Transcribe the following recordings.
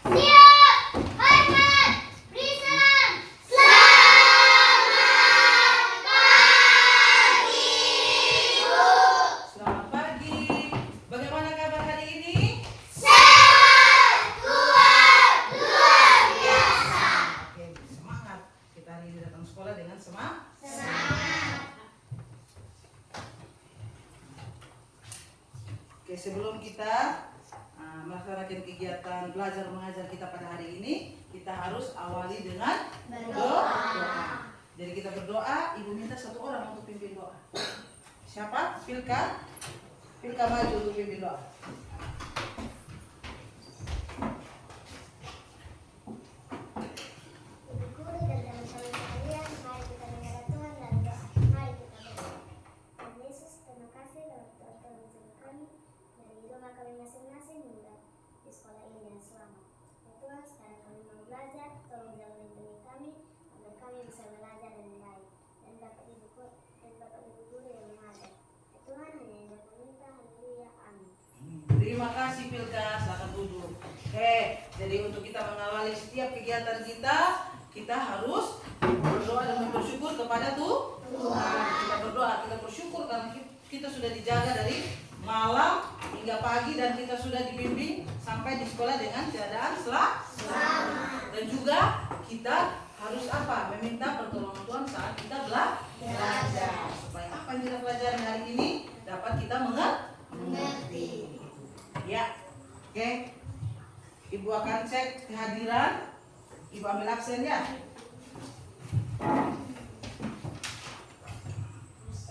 Siap! Hormat! Beri salam! Selamat pagi, Bu! Selamat pagi. Bagaimana kabar hari ini? Sehat! Kuat! Luar biasa! Oke, semangat. Kita hari ini datang sekolah dengan semangat. Oke, sebelum kita melaksanakan kegiatan belajar mengajar kita pada hari ini, kita harus awali dengan doa. Jadi kita berdoa, Ibu minta satu orang untuk pimpin doa. Siapa? Pilka? Pilka maju untuk pimpin doa. Ibu guru dan teman-teman sekalian, mari kita menghadap Tuhan dan doa. Mari kita berdoa. Tuhan Yesus, terima kasih telah Tuhan bersama kami dari rumah kami masing-masing hingga di sekolah ini dengan selamat. Ya Tuhan, sekarang kami mau belajar, tolong jangan lindungi kami agar kami bisa belajar dengan baik dan dapat ibu guru yang mengajar. Ya Tuhan, hanya yang dapat minta, haleluya, amin. Terima kasih Pilka, silakan duduk. Oke, jadi untuk kita mengawali setiap kegiatan kita harus berdoa dan bersyukur kepada Tuhan. Kita berdoa, kita bersyukur karena kita sudah dijaga dari malam hingga pagi dan kita sudah dibimbing sampai di sekolah dengan keadaan selamat. Dan juga kita harus apa? Meminta pertolongan Tuhan saat kita belajar. Supaya apa yang kita pelajari hari ini dapat kita mengerti. Ya, oke. Ibu akan cek kehadiran. Ibu ambil absen ya.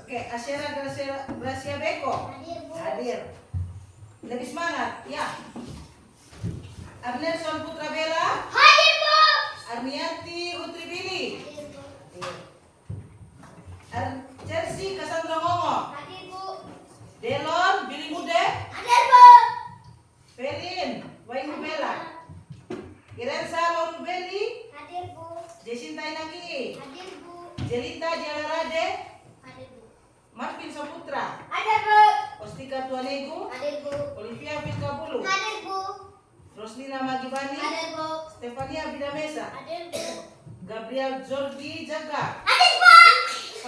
Oke, Asyera Gracia Beko. Hadir, Bu. Hadir. Lebih semangat, ya. Abner Son Putra Bella. Hadir, Bu. Armiati Utri Bili. Hadir, Bu. Chelsea Cassandra Ngomo. Hadir, Bu. Delon Billy Mude. Hadir, Bu. Pelin Wainu Bella. Irensa Lauru Beli. Hadir, Bu. Jacinta Inagi. Hadir, Bu. Jelita Jalarade. Hadir, Bu. Marvin Saputra. Hadir, Bu. Ostika Tuanegu. Hadir, Bu. Olivia Vilkabulu. Hadir, Bu. Roslina Magibani. Hadir, Bu. Stefania Bidamesa. Hadir, Bu. Gabriel Jordi Jaga. Hadir, Bu.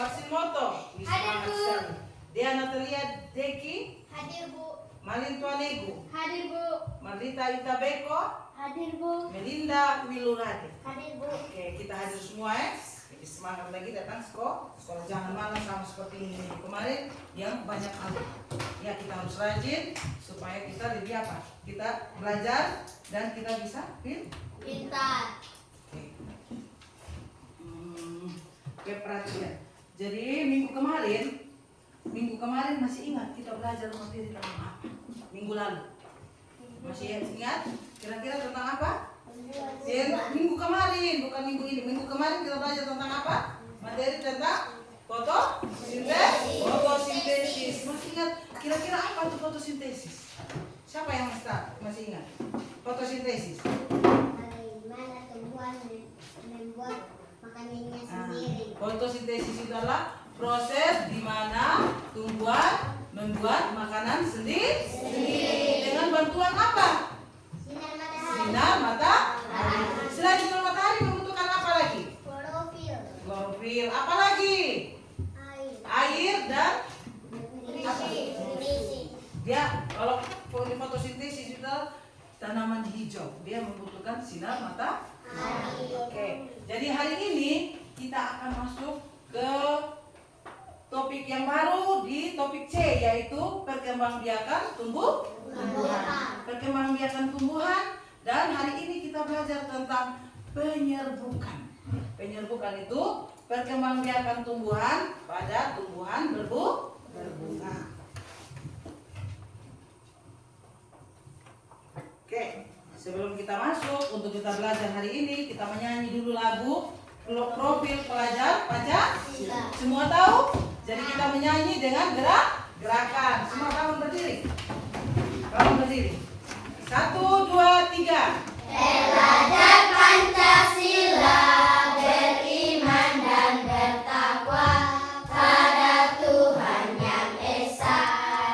Vaksin Moto. Wih, Hadir, semangat Bu. sekali. Dea Natalia Deki. Hadir, Bu. Malin Tuanegu. Hadir, Bu. Marlita Itabeko. Hadir, Bu. Melinda Wilurade. Hadir, Bu. Oke, kita hadir semua ya. Jadi semangat lagi datang sekolah. Jangan malam sama seperti ini kemarin yang banyak hal. Ya, kita harus rajin supaya kita lebih apa? Kita belajar dan kita bisa Pintar. Oke, perhatian. Jadi minggu kemarin masih ingat kita belajar materi tentang apa? Minggu lalu. Masih ingat? Kira-kira tentang apa? Minggu kemarin, bukan minggu ini. Minggu kemarin kita belajar tentang apa? Materi tentang fotosintesis. Fotosintesis. Masih ingat? Kira-kira apa itu fotosintesis? Siapa yang masih ingat? Fotosintesis. Bagaimana tumbuhan membuat makanannya sendiri. Fotosintesis itu adalah proses di mana tumbuhan membuat makanan sendiri. Dengan bantuan apa? Sinar matahari. Sinar matahari. Selain sinar matahari membutuhkan apa lagi? Klorofil. Klorofil. Apa lagi? Air dan Nutrisi. dia kalau fotosintesis itu tanaman hijau, dia membutuhkan sinar matahari. Oke, jadi hari ini kita akan masuk ke topik yang baru di topik C, yaitu perkembangbiakan tumbuhan. Perkembangbiakan tumbuhan, dan hari ini kita belajar tentang penyerbukan. Penyerbukan itu perkembangbiakan tumbuhan pada tumbuhan berbunga. Oke, sebelum kita masuk untuk kita belajar hari ini, kita menyanyi dulu lagu Profil Pelajar Pancasila. Semua tahu? Jadi kita menyanyi dengan gerakan. Semua bangun berdiri. Bangun berdiri. 1, 2, 3. Belajar Pancasila, beriman dan bertakwa pada Tuhan Yang Esa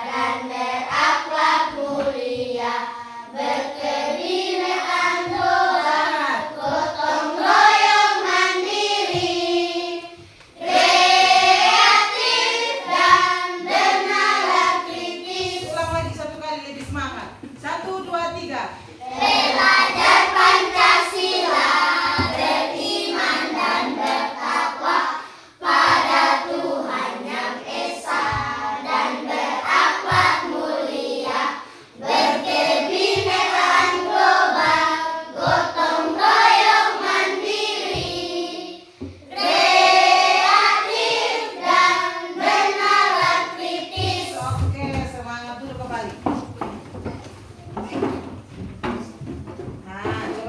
dan berakhlak mulia, berkebinekaan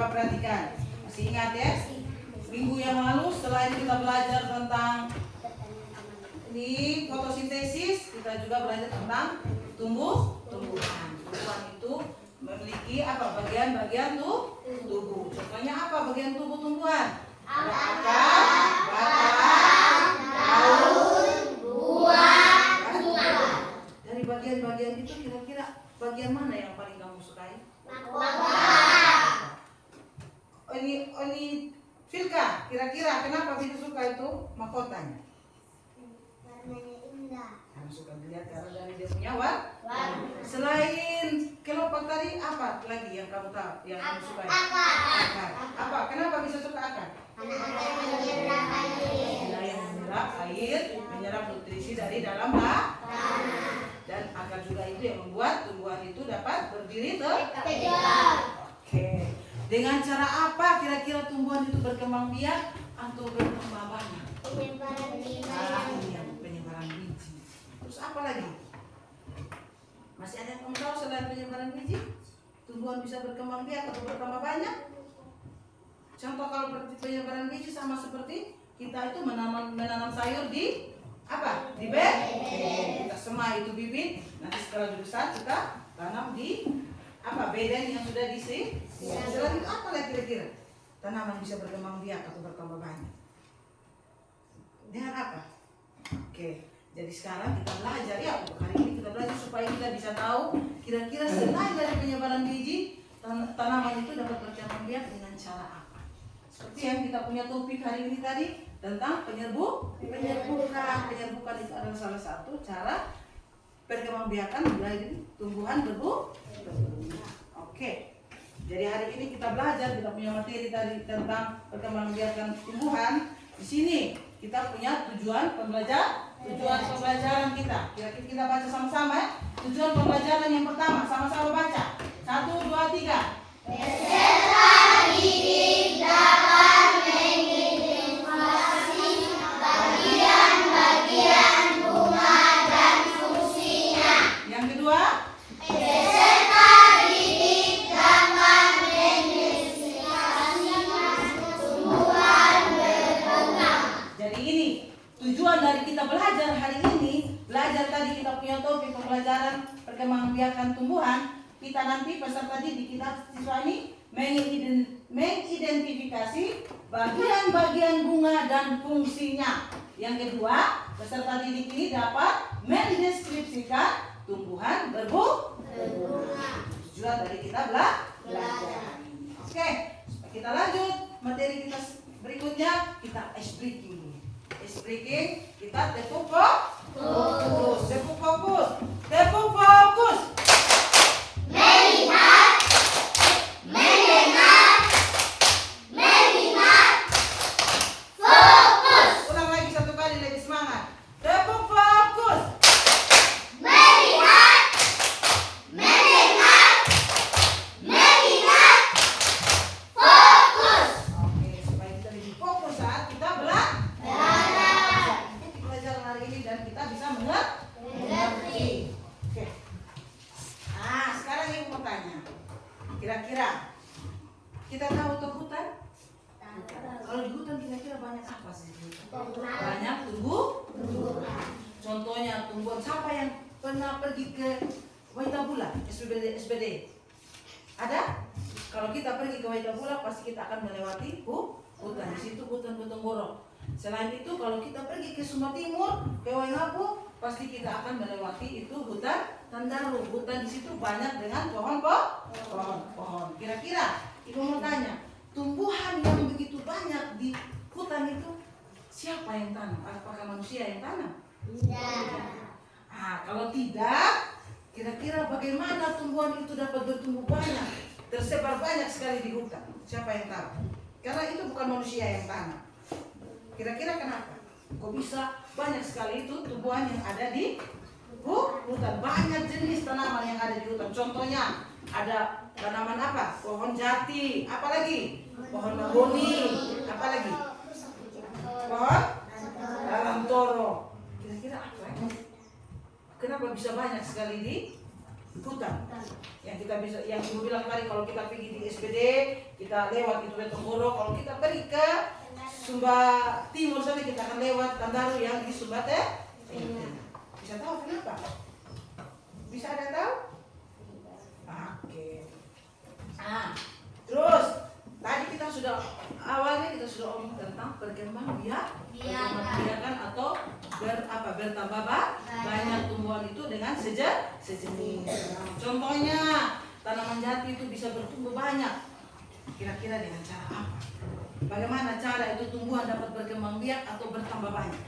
coba perhatikan. Masih ingat ya? Minggu yang lalu selain kita belajar tentang ini fotosintesis, kita juga belajar tentang tumbuhan. Tumbuhan itu memiliki apa? Bagian-bagian tubuh. Contohnya apa bagian tubuh tumbuhan? Ada akar, batang, daun, buah, bunga. Dari bagian-bagian itu kira-kira bagian mana yang paling kamu sukai? Ini Filka, kira-kira kenapa Filka suka itu mahkotanya? Warnanya indah. Kamu suka dilihat karena dari dia punya warna. Selain kelopak tadi, apa lagi yang kamu tahu yang kamu sukai? Akar. Apa? Kenapa bisa suka akar? Karena akan menyerap air. Yang menyerap air, menyerap nutrisi dari dalam tanah. Dan akar juga itu yang membuat tumbuhan itu dapat berdiri tegak. Oke. Dengan cara apa kira-kira tumbuhan itu berkembang biak atau berkembang banyak? Penyebaran biji. Ini yang penyebaran biji. Terus apa lagi? Masih ada yang kamu tahu selain penyebaran biji? Tumbuhan bisa berkembang biak atau bertambah banyak? Contoh kalau penyebaran biji sama seperti kita itu menanam sayur di apa? Di bed. Kita semai itu bibit. Nanti setelah besar kita tanam di apa? Beden yang sudah diisi. Selain itu apa lagi kira-kira? Tanaman bisa berkembang biak atau bertambah banyak. Dengan apa? Oke. Jadi sekarang kita belajar ya. Untuk hari ini kita belajar supaya kita bisa tahu kira-kira selain dari penyebaran biji, tanaman itu dapat berkembang biak dengan cara apa? Seperti yang kita punya topik hari ini tadi tentang penyerbukan. Penyerbukan itu adalah salah satu cara perkembangbiakan dari tumbuhan berbunga. Oke. Jadi hari ini kita belajar, kita punya materi tadi tentang perkembangbiakan tumbuhan. Di sini kita punya tujuan pembelajaran kita. Kira-kira kita baca sama-sama ya. Tujuan pembelajaran yang pertama, sama-sama baca. 1, 2, 3. Peserta didik dapat mengidentifikasi bagian-bagian bunga dan fungsinya. Yang kedua, Peserta didik dapat mengidentifikasi tumbuhan berbunga. jadi ini tujuan dari kita belajar hari ini. Belajar tadi kita punya topik pembelajaran perkembangbiakan tumbuhan. Kita nanti peserta didik kita siswa ini mengidentifikasi bagian-bagian bunga dan fungsinya. Yang kedua, peserta didik ini dapat mendeskripsikan tumbuhan berbunga. Tujuan dari kita belajar. Oke, kita lanjut materi kita berikutnya. Kita ice breaking. Ice breaking, kita tepuk fokus. Tepuk fokus. Tepuk fokus. Melihat, mendengar, melihat, fokus. Ulang lagi satu kali lebih semangat. Tepuk fokus. Melihat, mendengar, melihat, fokus. Oke, supaya kita lebih fokus saat kita belajar. Pelajaran hari ini dan kita bisa mengerti. Oke. Nah, sekarang ibu mau tanya. Kira-kira kita tahu tuh hutan? Kalau di hutan kira-kira banyak apa sih? Banyak tumbuhan. Contohnya tumbuhan siapa yang pernah pergi ke Waitabula, SBD? Ada? Kalau kita pergi ke Waitabula pasti kita akan melewati hutan. Di situ hutan gotong borong. Selain itu kalau kita pergi ke Sumba Timur, ke Waingapu, pasti kita akan melewati itu hutan Tandaru. Hutan di situ banyak dengan pohon. Kira-kira ibu mau tanya, tumbuhan yang begitu banyak di hutan itu siapa yang tanam? Apakah manusia yang tanam? Kalau tidak, kira-kira bagaimana tumbuhan itu dapat bertumbuh banyak, tersebar banyak sekali di hutan? Siapa yang tahu? Karena itu bukan manusia yang tanam. Kira-kira kenapa? Kok bisa banyak sekali itu tumbuhan yang ada di hutan? Banyak jenis tanaman yang ada di hutan. Contohnya ada tanaman apa? Pohon jati. Apa lagi? Pohon mahoni. Apa lagi? Pohon dalam toro. Kira-kira apa? Kenapa bisa banyak sekali di hutan. Yang kita bisa, yang ibu bilang tadi, kalau kita pergi di SPD, kita lewat itu Tonggoro. Kalau kita pergi ke Sumba Timur sana, kita akan lewat Tandaru yang di Sumba Bisa tahu kenapa? Bisa ada tahu? Oke. Terus tadi kita sudah omong tentang perkembangbiakan atau bertambah banyak tumbuhan itu dengan sejenis. Contohnya tanaman jati itu bisa bertumbuh banyak. Kira-kira dengan cara apa? Bagaimana cara itu tumbuhan dapat berkembang biak atau bertambah banyak?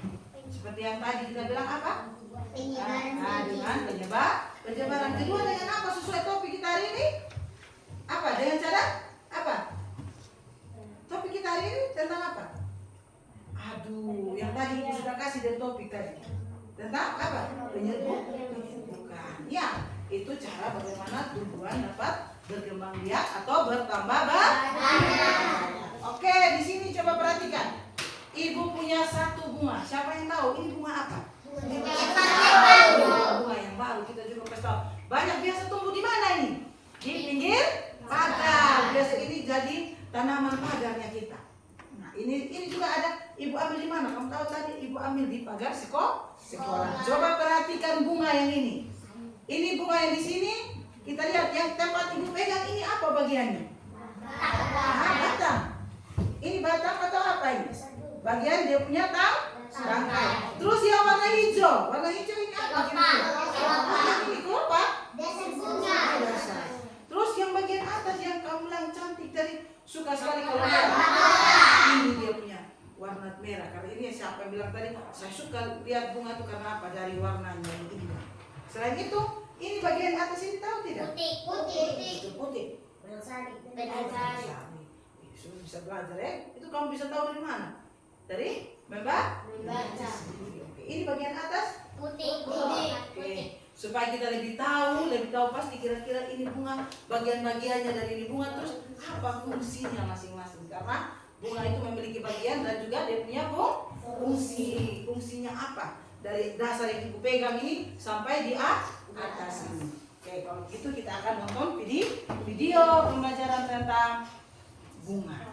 Seperti yang tadi kita bilang apa? Dengan penyebaran. Kedua dengan apa sesuai topik kita hari ini? Apa? Dengan cara apa? Topik kita hari ini tentang apa? Aduh, yang tadi ibu sudah kasih dari topik tadi. Tentang apa? Penyerbukan. Ya, itu cara bagaimana tumbuhan dapat berkembang biak atau bertambah banyak. Oke, di sini coba perhatikan. Ibu punya satu bunga. Siapa yang tahu ini bunga apa? Bunga yang baru. Kita juga kasih tahu. Banyak biasa tumbuh di mana ini? Di pinggir pagar. Biasa ini jadi tanaman pagarnya kita. Nah, ini juga ada. Ibu ambil di mana? Kamu tahu tadi ibu ambil di pagar sekolah. Coba perhatikan bunga yang ini. Ini bunga yang di sini. Kita lihat yang tempat ibu pegang ini apa bagiannya? Batang. Ini batang atau apa ini? Bagian dia punya tangkai. Terus yang warna hijau. Warna hijau ini apa? Ini kelopak. Dasar. Terus yang bagian atas yang kamu bilang cantik tadi, suka sekali kalau ini dia punya warna merah. Karena ini siapa yang bilang tadi, saya suka lihat bunga itu karena apa? Dari warnanya yang indah. Selain itu, ini bagian atas ini tahu tidak? Putih. Sudah bisa belajar ya. Itu kamu bisa tahu dari mana? Dari membaca. Ini bagian atas Putih. Oke. Supaya kita lebih tahu pasti kira-kira ini bunga, bagian-bagiannya dari ini bunga, terus apa fungsinya masing-masing. Karena bunga itu memiliki bagian dan juga dia punya fungsi. Fungsinya apa? Dari dasar yang ibu pegang ini sampai di atas ini. Oke, kalau gitu kita akan nonton video pembelajaran tentang bunga.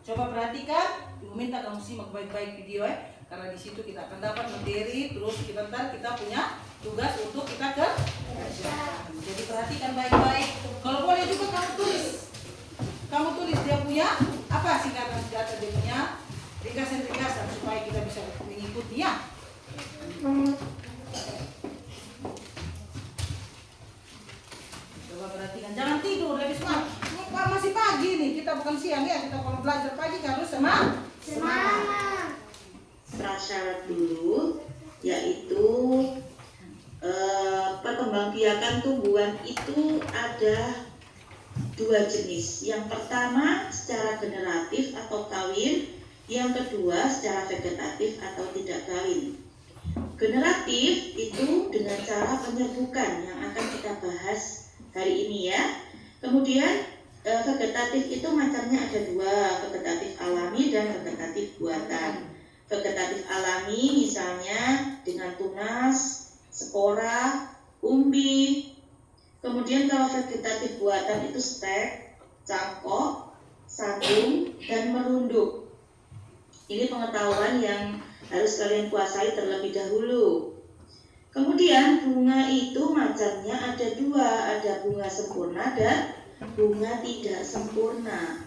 Coba perhatikan, ibu minta kamu simak baik-baik video ya, karena di situ kita akan dapat materi, terus kita punya tugas untuk kita kerjakan. Jadi perhatikan baik-baik. Kalau boleh juga kamu tulis dia punya apa singkatan dia punya ringkasan supaya kita bisa mengikutinya. Coba perhatikan, jangan tidur habis malam. Masih pagi nih, kita bukan siang ya. Kita kalau belajar pagi harus semangat. Prasyarat dulu yaitu perkembangbiakan tumbuhan itu ada dua jenis. Yang pertama secara generatif atau kawin, yang kedua secara vegetatif atau tidak kawin. Generatif itu dengan cara penyerbukan yang akan kita bahas hari ini ya. Kemudian vegetatif itu macamnya ada dua, vegetatif alami dan vegetatif buatan. Vegetatif alami misalnya dengan tunas, spora, umbi. Kemudian kalau vegetatif buatan itu stek, cangkok, sadung, dan merunduk. Ini pengetahuan yang harus kalian kuasai terlebih dahulu. Kemudian bunga itu macamnya ada dua, ada bunga sempurna dan bunga tidak sempurna.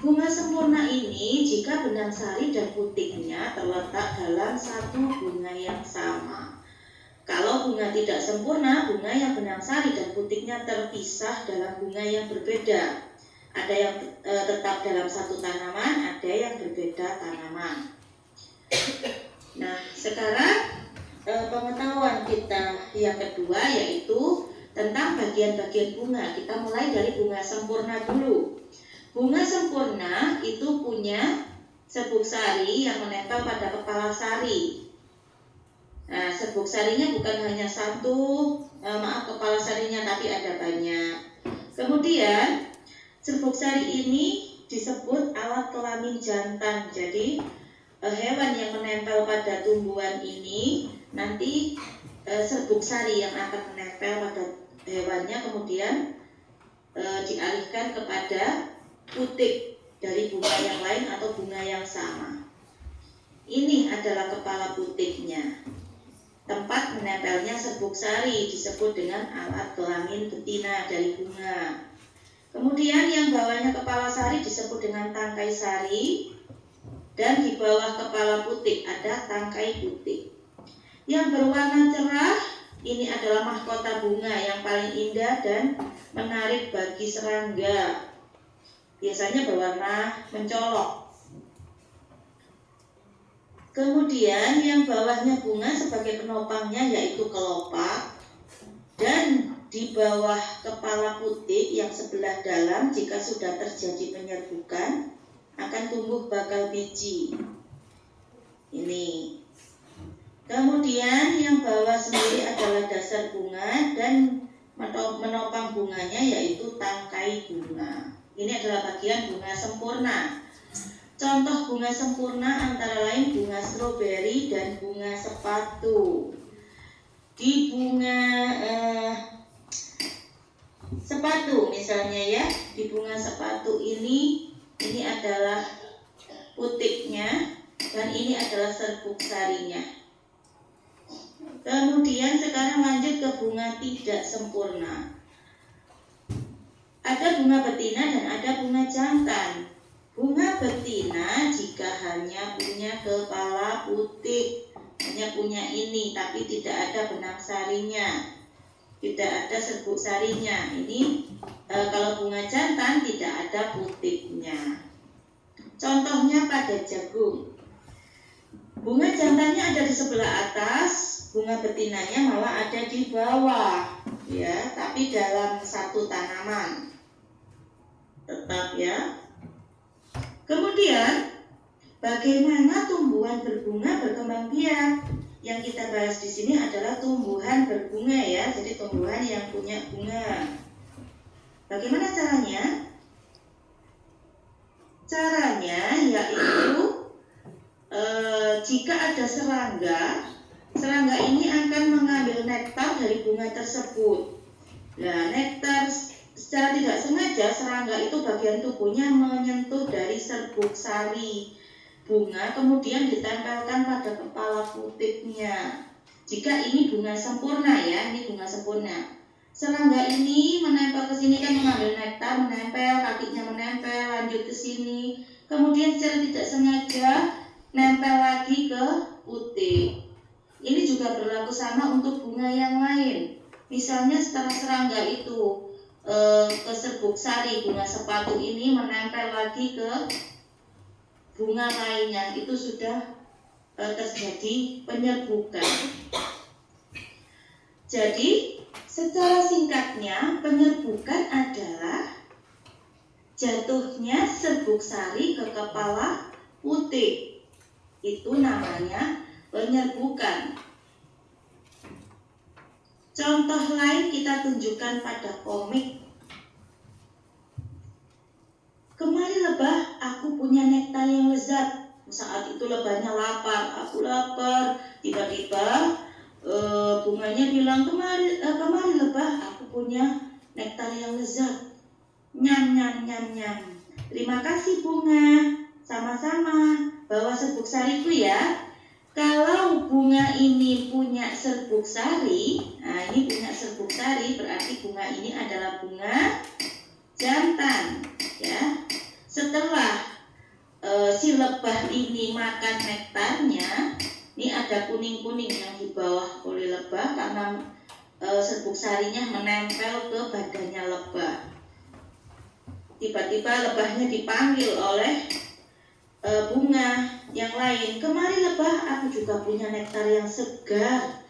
Bunga sempurna ini jika benang sari dan putiknya terletak dalam satu bunga yang sama. Kalau bunga tidak sempurna, bunga yang benang sari dan putiknya terpisah dalam bunga yang berbeda. Ada yang tetap dalam satu tanaman, ada yang berbeda tanaman. Nah, sekarang pengetahuan kita yang kedua yaitu tentang bagian-bagian bunga. Kita mulai dari bunga sempurna dulu. Bunga sempurna itu punya serbuk sari yang menempel pada kepala sari. Nah, serbuk sarinya bukan hanya satu, kepala sarinya, tapi ada banyak. Kemudian serbuk sari ini disebut alat kelamin jantan. Jadi hewan yang menempel pada tumbuhan ini nanti serbuk sari yang akan menempel pada hewannya kemudian dialihkan kepada putik dari bunga yang lain atau bunga yang sama. Ini adalah kepala putiknya. Tempat menempelnya serbuk sari disebut dengan alat kelamin betina dari bunga. Kemudian yang bawahnya kepala sari disebut dengan tangkai sari, dan di bawah kepala putik ada tangkai putik. Yang berwarna cerah ini adalah mahkota bunga yang paling indah dan menarik bagi serangga. Biasanya berwarna mencolok. Kemudian yang bawahnya bunga sebagai penopangnya yaitu kelopak, dan di bawah kepala putik yang sebelah dalam jika sudah terjadi penyerbukan akan tumbuh bakal biji. Ini. Kemudian yang bawah sendiri adalah dasar bunga dan menopang bunganya yaitu tangkai bunga. Ini adalah bagian bunga sempurna. Contoh bunga sempurna antara lain bunga stroberi dan bunga sepatu. Di bunga sepatu misalnya ya, di bunga sepatu ini adalah putiknya dan ini adalah serbuk sarinya. Kemudian sekarang lanjut ke bunga tidak sempurna. Ada bunga betina dan ada bunga jantan. Bunga betina jika hanya punya kepala putik, hanya punya ini, tapi tidak ada benang sarinya, tidak ada serbuk sarinya. Ini kalau bunga jantan tidak ada putiknya. Contohnya pada jagung. Bunga jantannya ada di sebelah atas, bunga betinanya malah ada di bawah, ya, tapi dalam satu tanaman. Tetap ya. Kemudian, bagaimana tumbuhan berbunga berkembang biak? Yang kita bahas di sini adalah tumbuhan berbunga ya, jadi tumbuhan yang punya bunga. Bagaimana caranya? Caranya yaitu jika ada serangga ini akan mengambil nektar dari bunga tersebut. Nah, nektar secara tidak sengaja serangga itu bagian tubuhnya menyentuh dari serbuk sari bunga, kemudian ditempelkan pada kepala putiknya. Jika ini bunga sempurna ya, ini bunga sempurna. Serangga ini menempel ke sini kan mengambil nektar, menempel, kakinya menempel, lanjut ke sini. Kemudian secara tidak sengaja nempel lagi ke putik. Ini juga berlaku sama untuk bunga yang lain. Misalnya setelah serangga itu ke serbuk sari bunga sepatu ini menempel lagi ke bunga lainnya, itu sudah terjadi penyerbukan. Jadi secara singkatnya penyerbukan adalah jatuhnya serbuk sari ke kepala putik. Itu namanya penyerbukan. Contoh lain kita tunjukkan pada komik. Kemari lebah, aku punya nektar yang lezat. Saat itu lebahnya lapar, aku lapar. Tiba-tiba bunganya bilang, kemari lebah, aku punya nektar yang lezat. Nyam, nyam, nyam, nyam. Terima kasih bunga, sama-sama. Bawa serbuk sariku ya. Kalau bunga ini punya serbuk sari, nah ini punya serbuk sari, berarti bunga ini adalah bunga jantan, ya. Setelah si lebah ini makan nektarnya, ini ada kuning-kuning yang dibawa oleh lebah karena serbuk sarinya menempel ke badannya lebah. Tiba-tiba lebahnya dipanggil oleh bunga yang lain. Kemari lebah, aku juga punya nektar yang segar.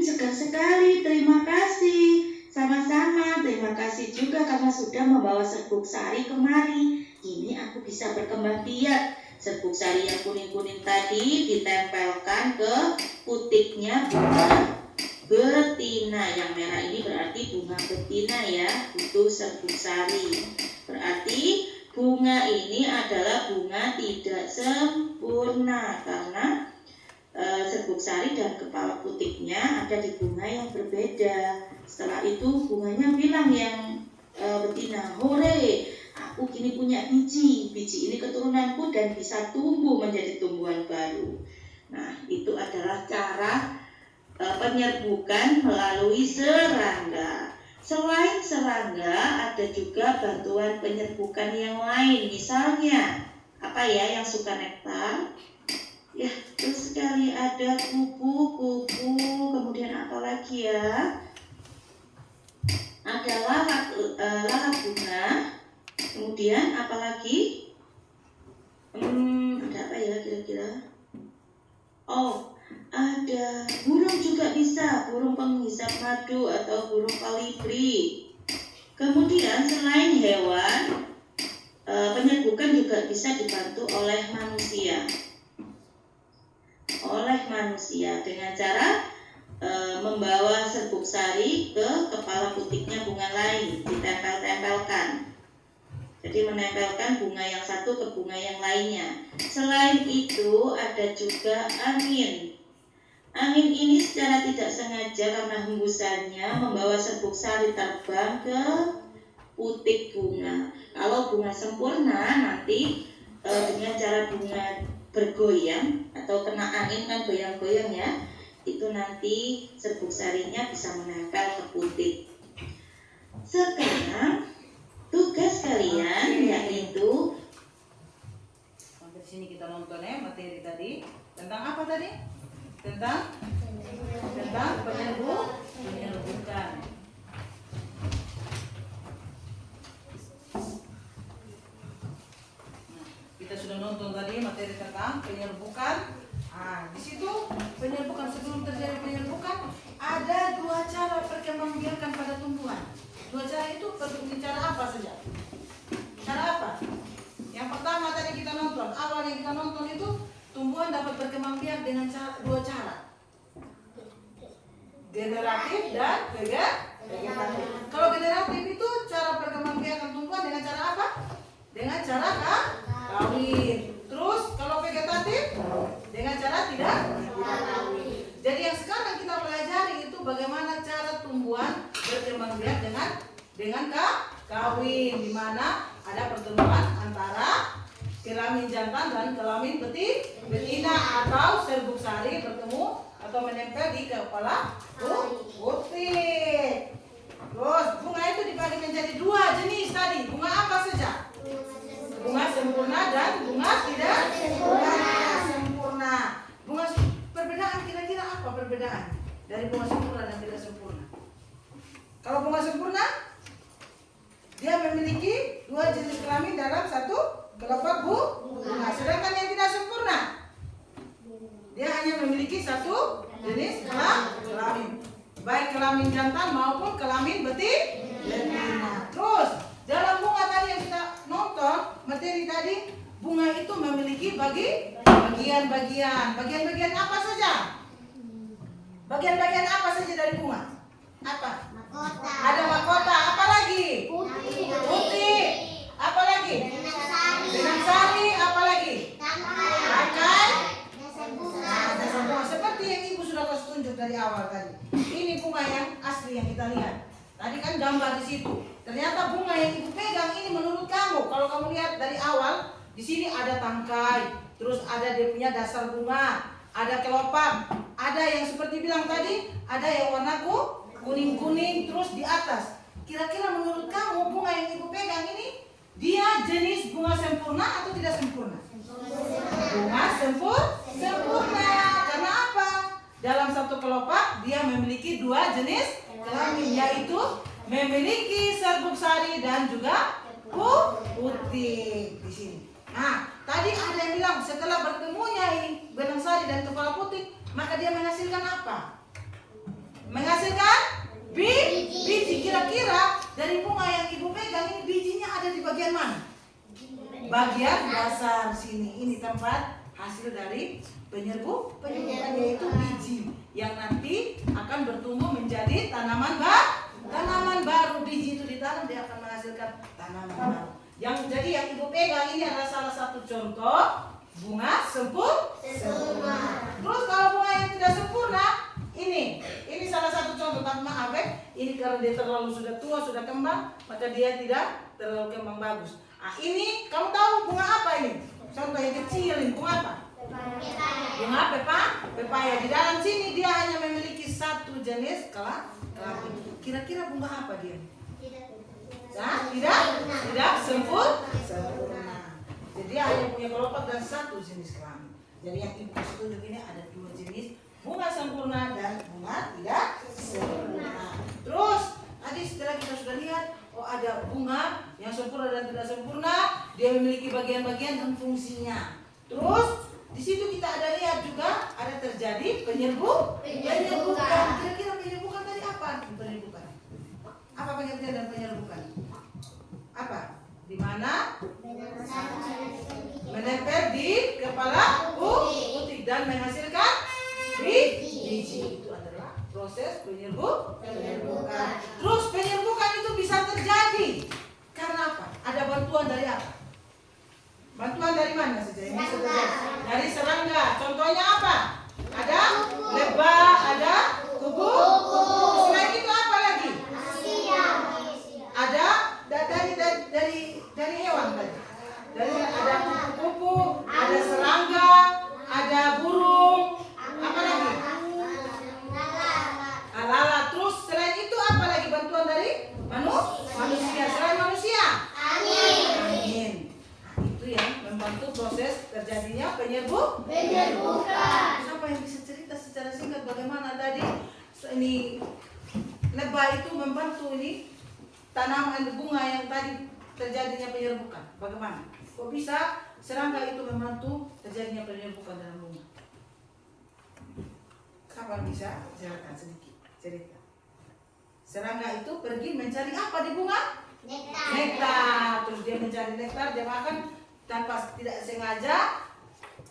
Segar sekali, terima kasih. Sama-sama, terima kasih juga karena sudah membawa serbuk sari kemari. Ini aku bisa berkembang biak. Serbuk sari yang kuning-kuning tadi ditempelkan ke putiknya bunga betina. Yang merah ini berarti bunga betina ya, butuh serbuk sari. Berarti bunga ini adalah bunga tidak sempurna karena serbuk sari dan kepala putiknya ada di bunga yang berbeda. Setelah itu bunganya bilang yang betina, hore, aku kini punya biji ini keturunanku dan bisa tumbuh menjadi tumbuhan baru. Nah, itu adalah cara penyerbukan melalui serangga. Selain serangga, ada juga bantuan penyerbukan yang lain. Misalnya, apa ya yang suka nektar? Ya, terus sekali ada kupu-kupu, kemudian apa lagi ya? Ada lalat bunga, kemudian apa lagi? Ada apa ya kira-kira? Oh, ada burung juga bisa, burung penghisap madu atau burung kolibri. Kemudian selain hewan, penyerbukan juga bisa dibantu oleh manusia. Dengan cara membawa serbuk sari ke kepala putiknya bunga lain, ditempel-tempelkan. Jadi menempelkan bunga yang satu ke bunga yang lainnya. Selain itu ada juga angin. Angin ini secara tidak sengaja karena hembusannya membawa serbuk sari terbang ke putik bunga. Kalau bunga sempurna nanti dengan cara bunga bergoyang atau kena angin kan goyang-goyang ya, itu nanti serbuk sarinya bisa menempel ke putik. Sekarang tugas kalian yaitu sampai sini kita nonton ya materi tadi tentang apa tadi? Tentang penyerbukan. Kita sudah nonton tadi materi tentang penyerbukan. Di situ penyerbukan, sebelum terjadi penyerbukan ada dua cara perkembangbiakan pada tumbuhan. Dua cara itu cara apa saja? Cara apa? Yang pertama tadi kita nonton, awal yang kita nonton itu tumbuhan dapat berkembang biak dengan dua cara. Generatif dan vegetatif. Kalau generatif itu cara perkembangbiakan tumbuhan dengan cara apa? Dengan cara kawin. Terus kalau vegetatif dengan cara tidak kawin. Jadi yang sekarang kita pelajari itu bagaimana cara tumbuhan berkembang biak dengan kawin, di mana ada pertemuan antara kelamin jantan dan kelamin betina atau serbuk sari bertemu atau menempel di kepala putik. Terus bunga itu dibagi menjadi dua jenis tadi. Bunga apa saja? Bunga sempurna dan bunga tidak sempurna. Bunga perbedaan kira-kira apa perbedaan dari bunga sempurna dan tidak sempurna? Kalau bunga sempurna, dia memiliki dua jenis kelamin dalam satu kelopak bunga. Sedangkan yang tidak sempurna, dia hanya memiliki satu jenis kelamin, baik kelamin jantan maupun kelamin betina. Terus dalam bunga tadi yang kita nonton materi tadi, bunga itu memiliki bagian-bagian. Bagian-bagian apa saja? Bagian-bagian apa saja dari bunga? Apa? Mahkota. Ada mahkota. Apa lagi? Putih. Apa lagi? Benang sari. Apa lagi? Tangkai. Dasar bunga. Seperti yang ibu sudah kasih tunjuk dari awal tadi. Ini bunga yang asli yang kita lihat. Tadi kan gambar di situ. Ternyata bunga yang ibu pegang ini menurut kamu, kalau kamu lihat dari awal, di sini ada tangkai, terus ada dia punya dasar bunga, ada kelopak, ada yang seperti bilang tadi, ada yang warna kuning-kuning, terus di atas. Kira-kira menurut kamu bunga yang ibu pegang ini, dia jenis bunga sempurna atau tidak sempurna? Bunga sempurna. Karena apa? Dalam satu kelopak dia memiliki dua jenis kelamin, yaitu memiliki serbuk sari dan juga putih di sini. Nah, tadi ada yang bilang setelah bertemunya ini benang sari dan kepala putih, maka dia menghasilkan apa? Menghasilkan biji. Kira-kira dari bunga yang ibu pegang ini bijinya ada di bagian mana? Bagian dasar sini. Ini tempat hasil dari penyerbukan, yaitu biji yang nanti akan bertumbuh tanaman baru. Biji itu ditanam, dia akan menghasilkan tanaman baru. Jadi yang ibu pegang ini adalah salah satu contoh bunga sempurna. Terus kalau bunga yang tidak sempurna, ini salah satu contoh. Tapi maaf ini karena dia terlalu sudah tua, sudah kembang, maka dia tidak terlalu kembang bagus. Ini kamu tahu bunga apa ini? Contoh yang kecil ini bunga apa? Bunga pepaya. Di dalam sini dia hanya memiliki satu jenis kelamin. Kira-kira bunga apa dia? Tidak sempurna. Jadi dia hanya punya kelopak dan satu jenis kelamin. Jadi yang ibu kasih tunjuk ini ada dua jenis, bunga sempurna dan bunga tidak sempurna. Terus tadi setelah kita sudah lihat, ada bunga yang sempurna dan tidak sempurna, dia memiliki bagian-bagian dan fungsinya. Terus di situ kita ada lihat juga ada terjadi penyerbukan. Kira-kira penyerbukan tadi apa? Penyerbukan. Apa pengertian dan penyerbukan? Apa? Di mana? Menempel di kepala putih dan menghasilkan biji. Itu adalah proses penyerbukan. Terus penyerbukan itu bisa terjadi karena apa? Ada bantuan dari apa? Bantuan dari mana saja ini bisa terjadi? Dari serangga. Contohnya apa? Ada lebah, ada kupu. Selain itu apa lagi? Ada dari hewan tadi. Ada kupu-kupu, ada serangga, ada burung. Apa lagi? Lalat. Terus selain itu apa lagi bantuan dari manusia? Selain manusia? Angin. Itu yang membantu proses terjadinya penyerbukan. Siapa yang bisa cerita secara singkat bagaimana tadi ini lebah itu membantu ini tanaman bunga yang tadi terjadinya penyerbukan? Bagaimana? Kok bisa serangga itu membantu terjadinya penyerbukan dalam bunga? Siapa bisa jelaskan sedikit cerita? Serangga itu pergi mencari apa di bunga? Nektar. Terus dia mencari nektar, dia makan tanpa tidak sengaja.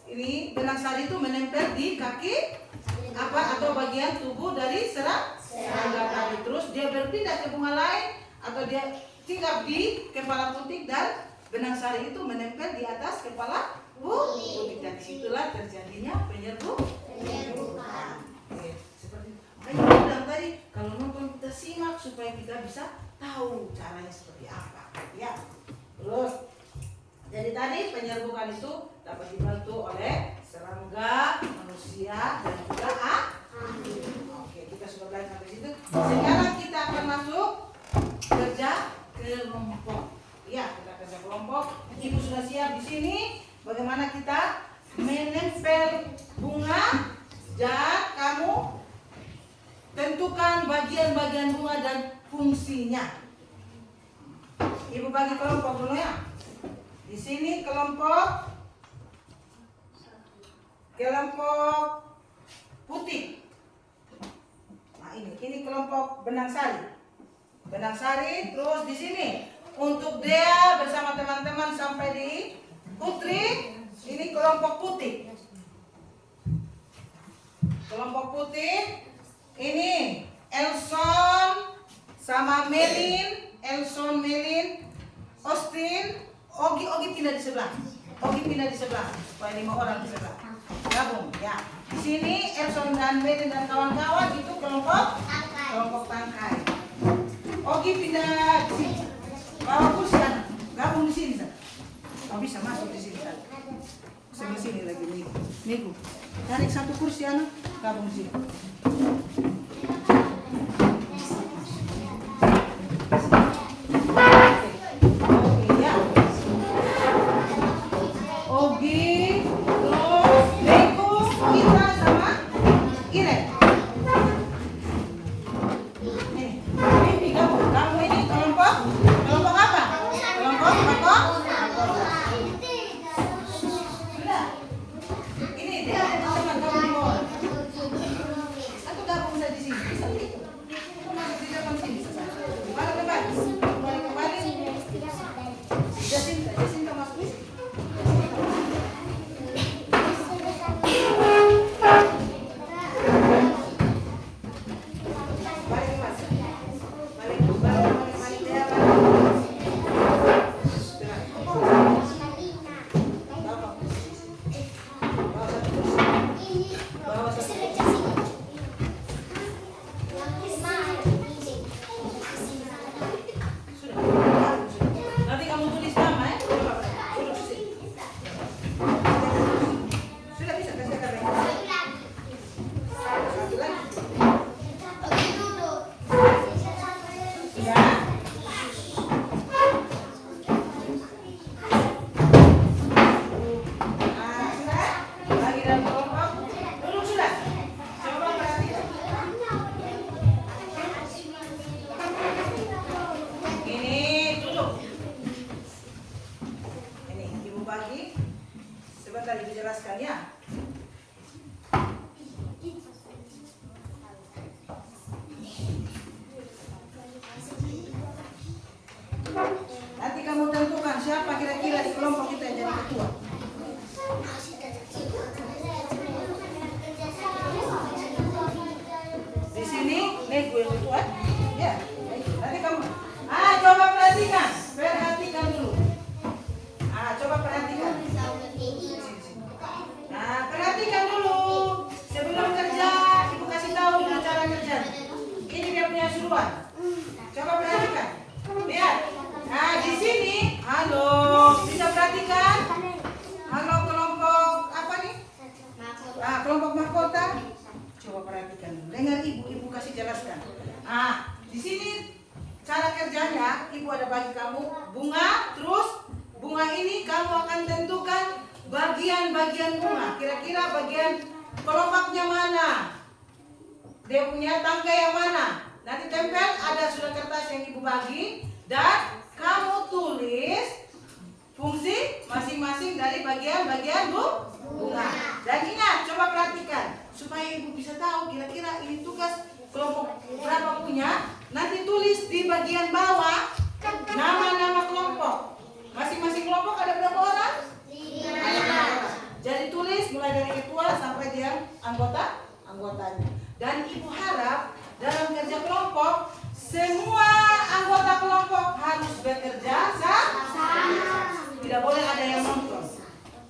Ini benang sari itu menempel di kaki atau bagian tubuh dari serangga tadi. Terus dia berpindah ke bunga lain atau dia tinggal di kepala putih dan benang sari itu menempel di atas kepala putih. Dan disitulah terjadinya penyerbukan. Seperti makanya bilang tadi kalau nonton kita simak supaya kita bisa tahu caranya seperti apa. Ya. Terus jadi tadi penyerbukan itu dapat dibantu oleh serangga, manusia, dan juga angin. Oke, kita sudah belajar sampai situ. Sekarang kita akan masuk kerja kelompok. Ya, kita kerja kelompok. Ibu sudah siap di sini. Bagaimana kita menempel bunga dan kamu tentukan bagian-bagian bunga dan fungsinya. Ibu bagi kelompok dulu ya. Di sini kelompok putih. Nah ini kelompok benang sari. Terus di sini untuk Dea bersama teman-teman sampai di Putri, ini kelompok putih. Kelompok putih ini Elson sama Melin, Austin, Ogi pindah di sebelah. Supaya 5 orang di sebelah. Gabung ya. Di sini Elson dan Melin dan kawan-kawan itu kelompok tangkai. Ogi pindah di sini. Bawa kursi anak. Gabung di sini sana. Oh bisa masuk di sini sana. Sebelah sini lagi Minggu. Tarik satu kursi anak. Gabung di sini. ego yang itu kan? Ya, nanti kamu. Coba perhatikan dulu. Coba perhatikan. Nah, perhatikan dulu. Sebelum kerja, ibu kasih tahu dulu cara kerja. Ini dia punya suruhan. Coba perhatikan. Lihat. Nah, di sini, halo, bisa perhatikan? Halo kelompok apa nih? Kelompok mahkota. Coba perhatikan. Dengar ibu kasih jelaskan. Di sini cara kerjanya, ibu ada bagi kamu bunga, terus bunga ini kamu akan tentukan bagian-bagian bunga. Kira-kira bagian kelompoknya mana? Dia punya tangga yang mana? Nanti tempel, ada surat kertas yang ibu bagi dan kamu tulis fungsi masing-masing dari bagian-bagian bunga. Dan ingat, coba perhatikan supaya ibu bisa tahu kira-kira ini tugas kelompok berapa punya. Nanti tulis di bagian bawah nama-nama kelompok. Masing-masing kelompok ada berapa orang? 5 orang. Jadi tulis mulai dari ketua sampai dia anggotanya. Dan ibu harap dalam kerja kelompok semua anggota kelompok harus bekerja sama. Tidak boleh ada yang nonton.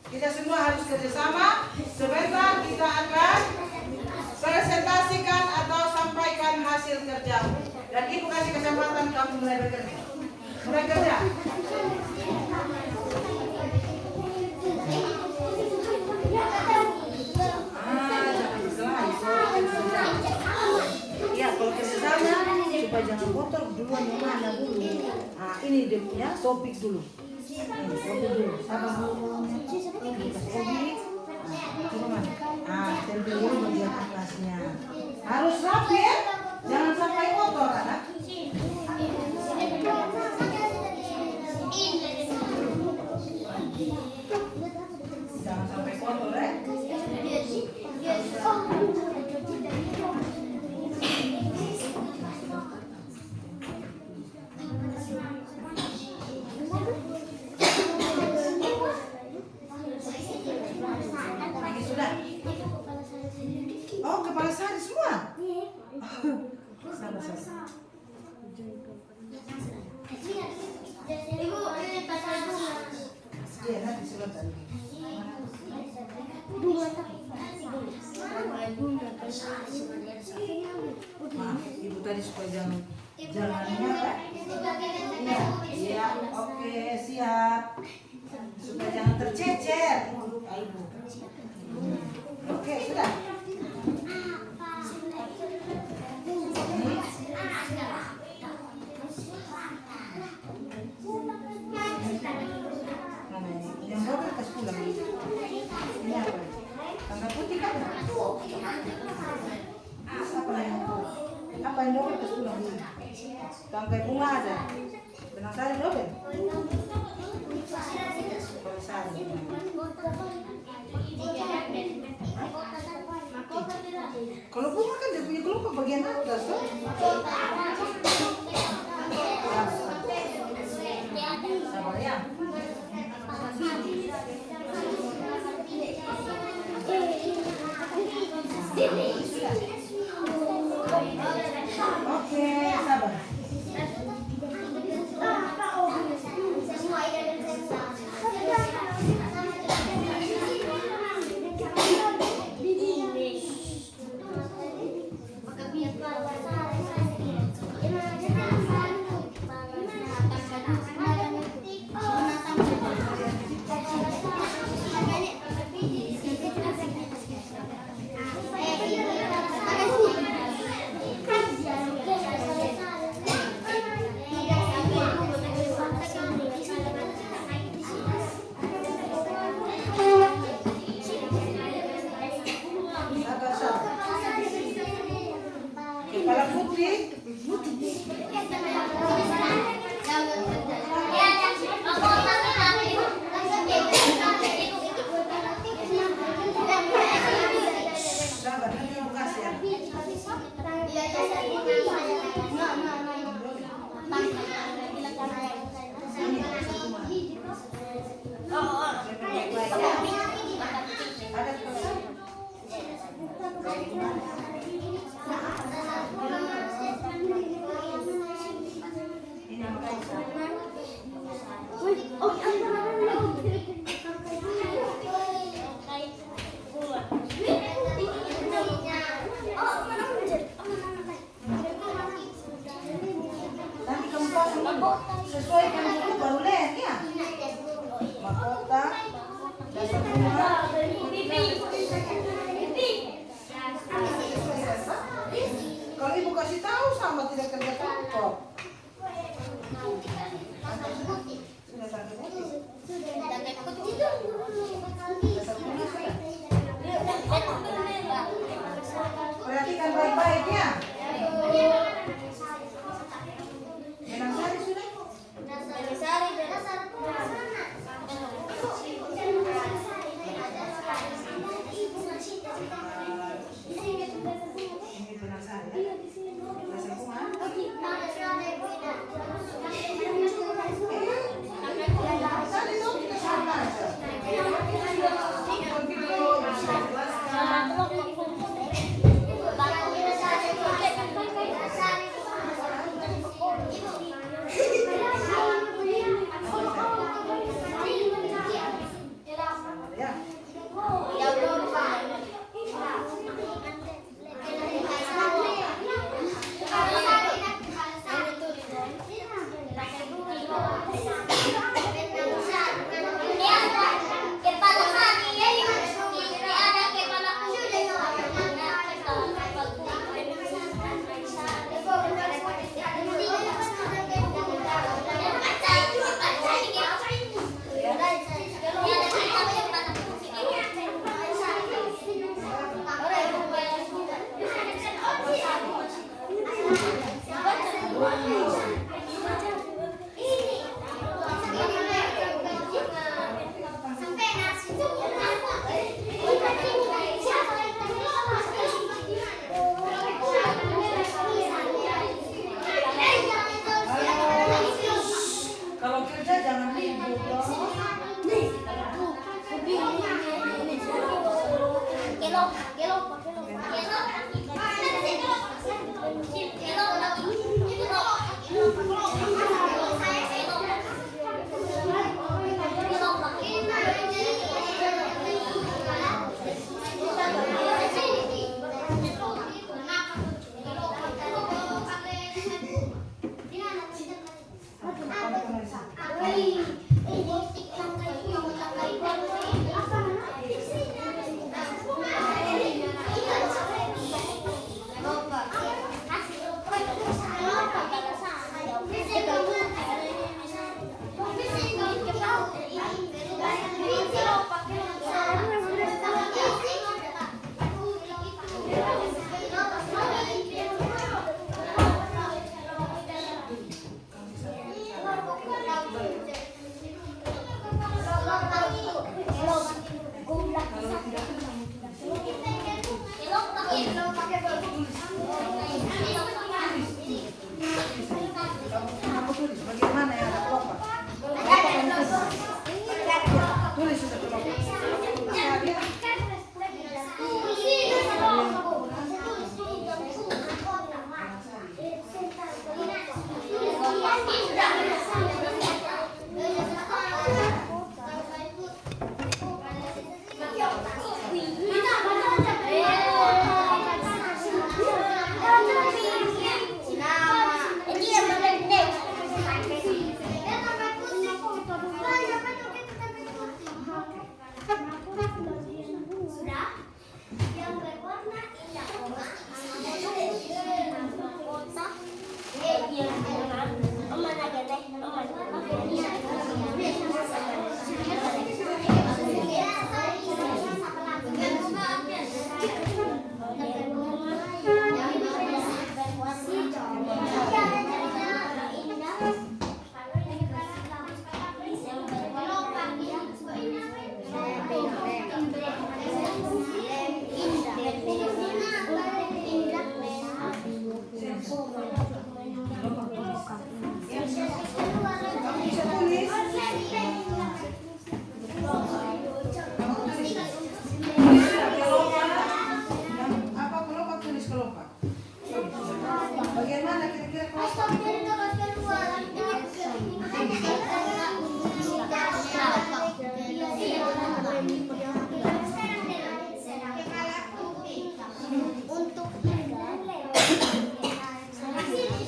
Kita semua harus kerjasama. Sebentar kita akan presentasikan atau sampaikan hasil kerjamu. Dan ibu kasih kesempatan kamu mulai bekerja. Mulai kerja. Ya, kalau kerjasama supaya jangan kotor duluan yang mana dulu. Ini dia punya topik dulu. Topik dulu. Sabar dulu. Topik. Coba mana? Tempel dulu bagian atasnya. Harus rapi ya. Jangan sampai kotor anak. Jangan sampai kotor ya. Ini sudah. Oh, kepala sari semua. Sabar. Iya, nanti surat tadi. Maaf, ibu tadi supaya jalannya kan? Iya, oke, siap. Supaya jangan tercecer. Ibu. Oke, sudah. Yang Robert pas pulang. Ini apa? Tangga putih kan? Apa yang Robert pas pulang? Tangga bunga ada. Benang sari Robert? Sari. Kalau bunga kan dia punya kelompok bagian atas tuh. Sabar ya. Oke, sabar. Kepala putih. Sabar, nanti aku kasih ya. Ada sama tidak kerja kelompok. Sudah satu putih. Perhatikan baik-baiknya. Benang sari sudah. Ini benang sari ya. Rasa bunga. Sari itu kita sama aja. Begitu bisa jelaskan. Ya. Kalau kerja jangan ribut dong. Kamu tulis bagaimana yang ada kelopak. Tulis sudah kelopak.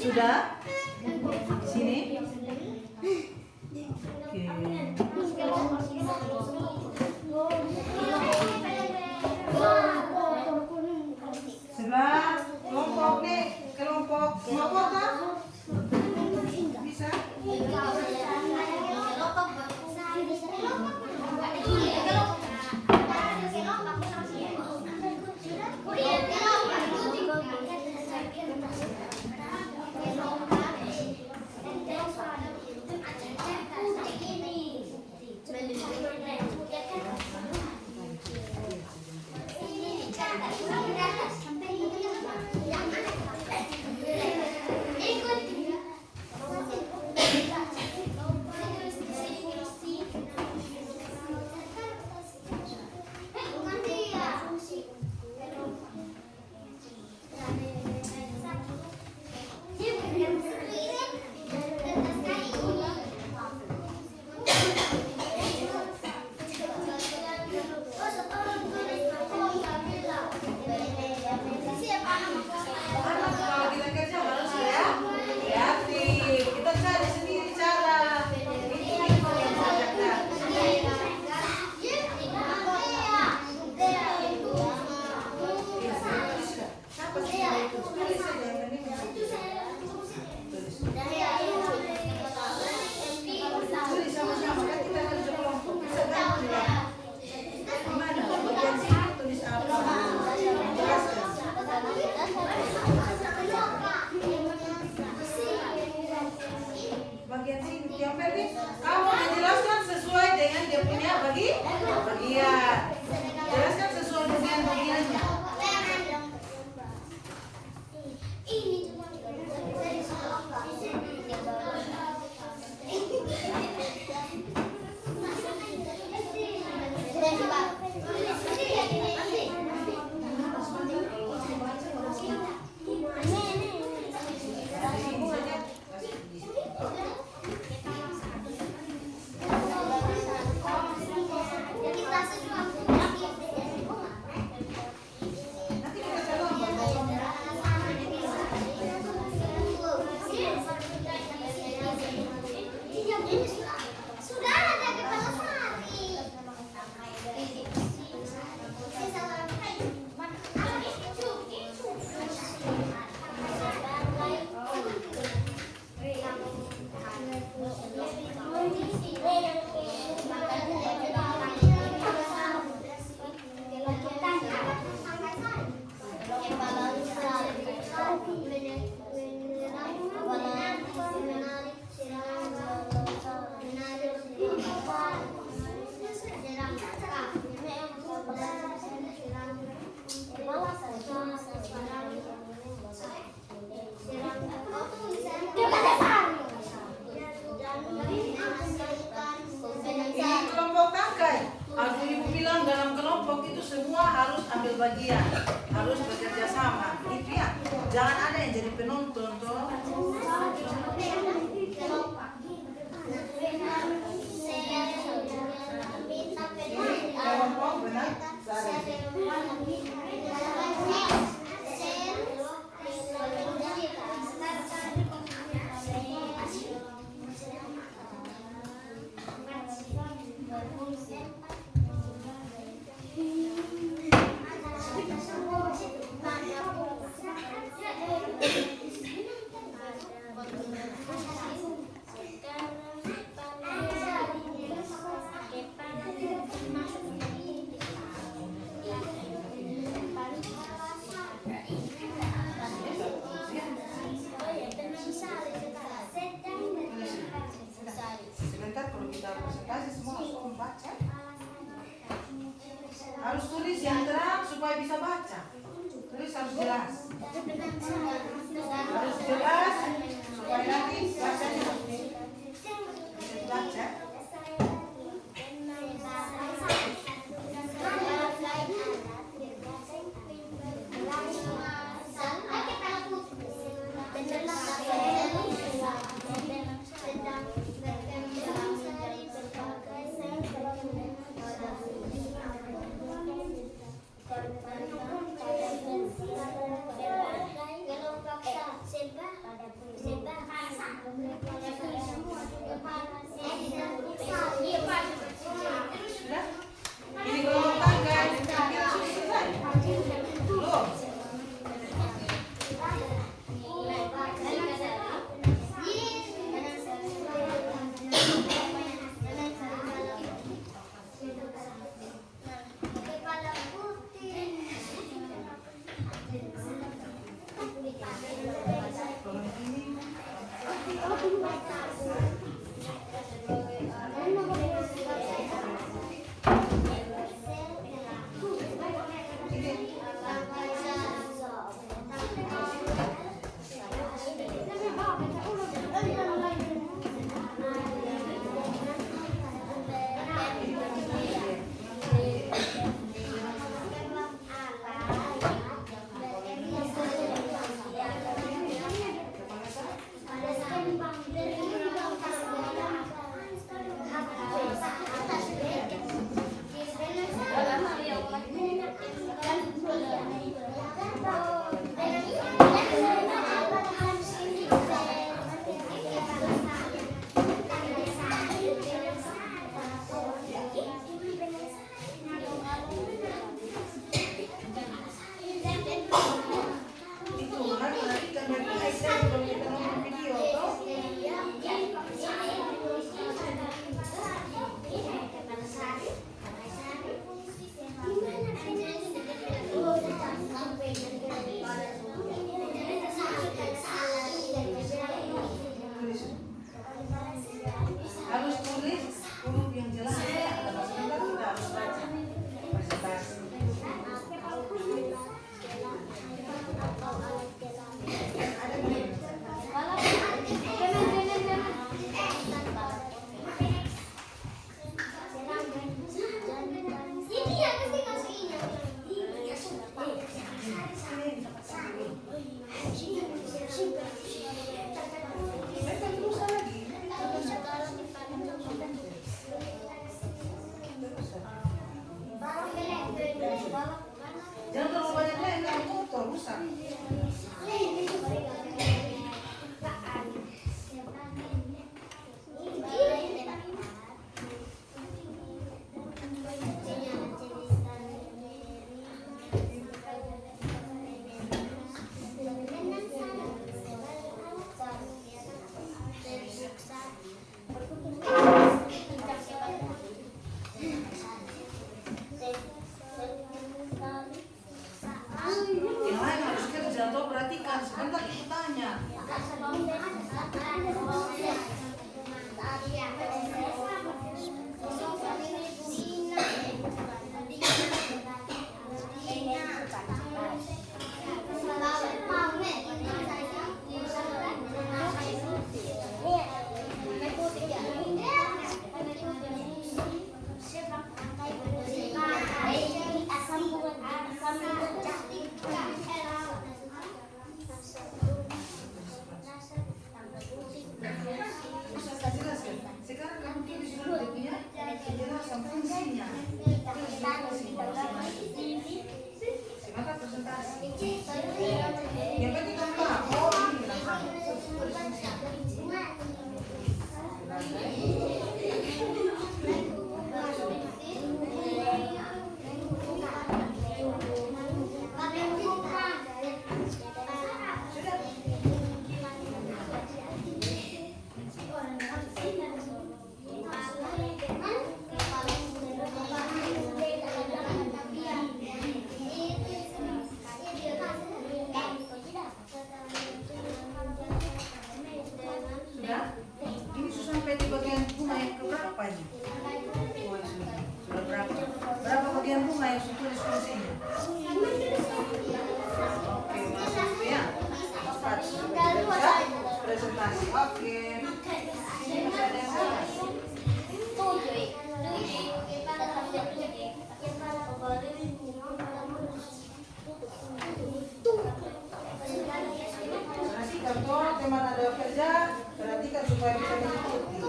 Sudah? Sini? Oke. Sebelah kelompok nih, kelompok. bagian, harus bekerja sama. Itu ya. Jangan ada yang jadi penonton toh. Kelompok benar. Sebentar kalau kita presentasi semua harus membaca. Harus tulis yang terang supaya bisa baca. Tulis harus jelas. Harus jelas supaya nanti bacanya bisa dibaca. Ini kelompok tangga, kira sudah selesai. Belum. Harus tulis huruf yang jelas. Sebentar kita harus baca presentasi. Jangan terlalu banyak lain, nanti kotor, rusak. Yang lain harus kerja atau perhatikan. Sebentar ibu tanya. Asam Yang penting kamu tahu. Oh, ini rasanya. Sudah? Ini sudah sampai di bagian bunga yang keberapa ini? Oh, sudah berapa? Berapa bagian bunga yang sudah tulis di sini? Oke, masuk ya. Cepat. Sudah? Presentasi. Oke. Ini masih ada yang salah. Perhatikan toh teman ada kerja, perhatikan supaya bisa mengikuti.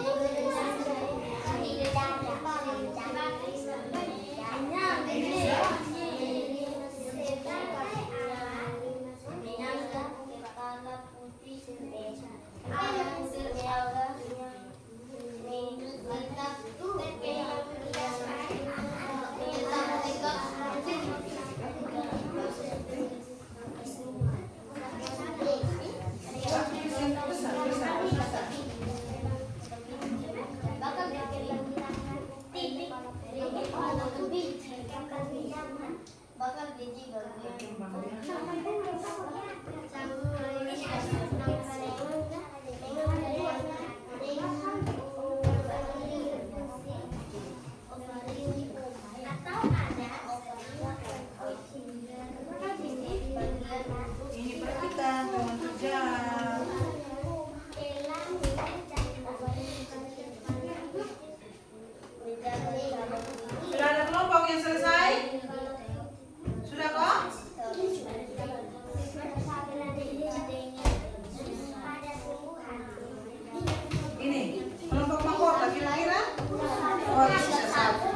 Ini perhatikan teman kerja. Sudah ada kelompok yang selesai? Sudah kok? Ini kelompok mahkota kira-kira? Oh, ini sudah satu.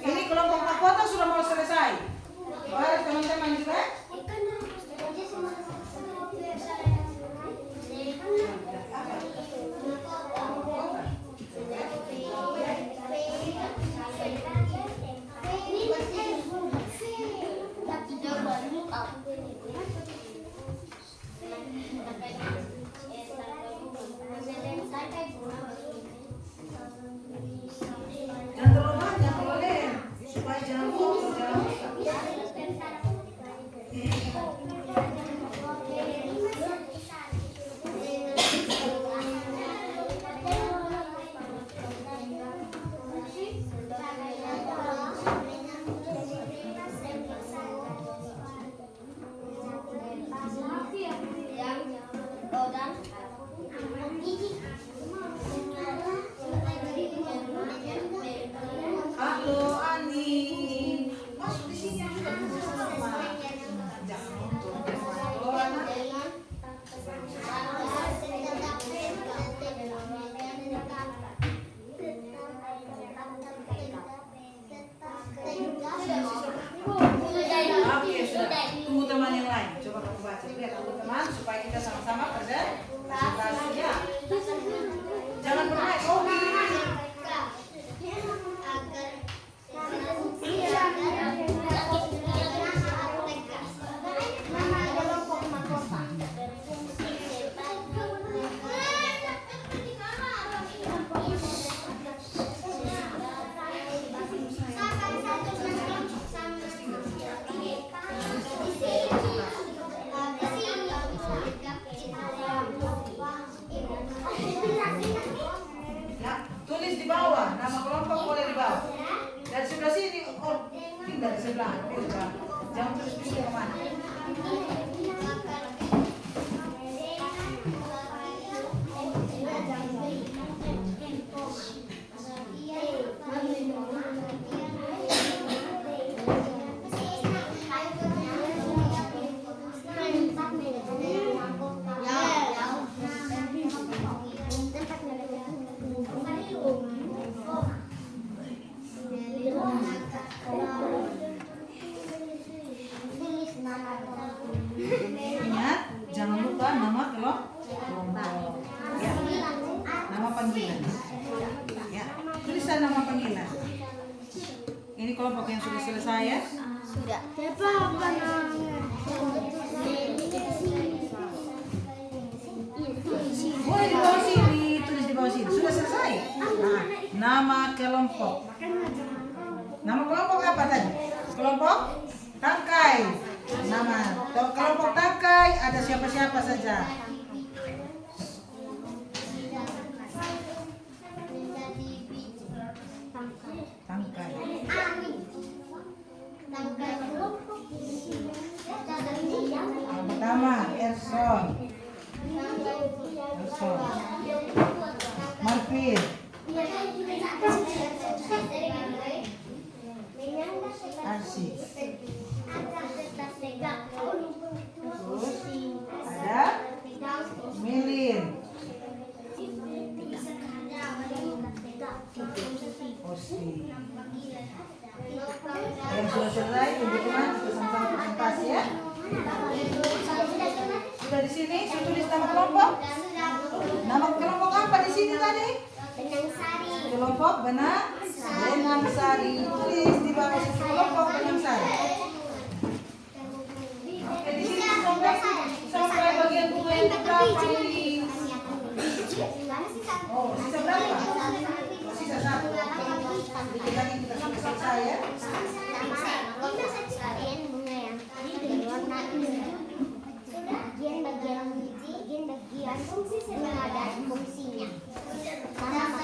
Ini kelompok mahkota sudah mau selesai. Baik teman-teman juga. Jangan terlalu banyak kalau Den, supaya jangan kotor, jangan rusak. Halo Ani, masuk di sini juga bisa sama. Jangan nonton, halo anak. Oke, sudah. Tunggu teman yang lain. Coba kamu baca. Lihat tunggu teman supaya kita sama-sama kerja. Presentasinya. Jangan bermain. Oh, ini. selesai ya? Sudah. Boleh di bawah sini, tulis di bawah sini. Sudah selesai. Nah, nama kelompok. Nama kelompok apa tadi? Kelompok tangkai. Nama kelompok tangkai ada siapa-siapa saja? Tangkai. Yang pertama, Erson. Marvin. Arsi. Terus ada Melin. Osi. Yang sudah selesai, teman-teman kita sama-sama presentasi ya. Sudah di sini, saya tulis nama kelompok. Nama kelompok apa di sini tadi? Kelompok Benang Sari. Tulis di bawah situ kelompok Benang Sari. Oke, di sini sampai bagian bunga yang berapa ini? Oh, sisa berapa? Oh, sisa 1. Dikit lagi kita sudah selesai ya. Bagian fungsi bunga dan fungsinya. Pertama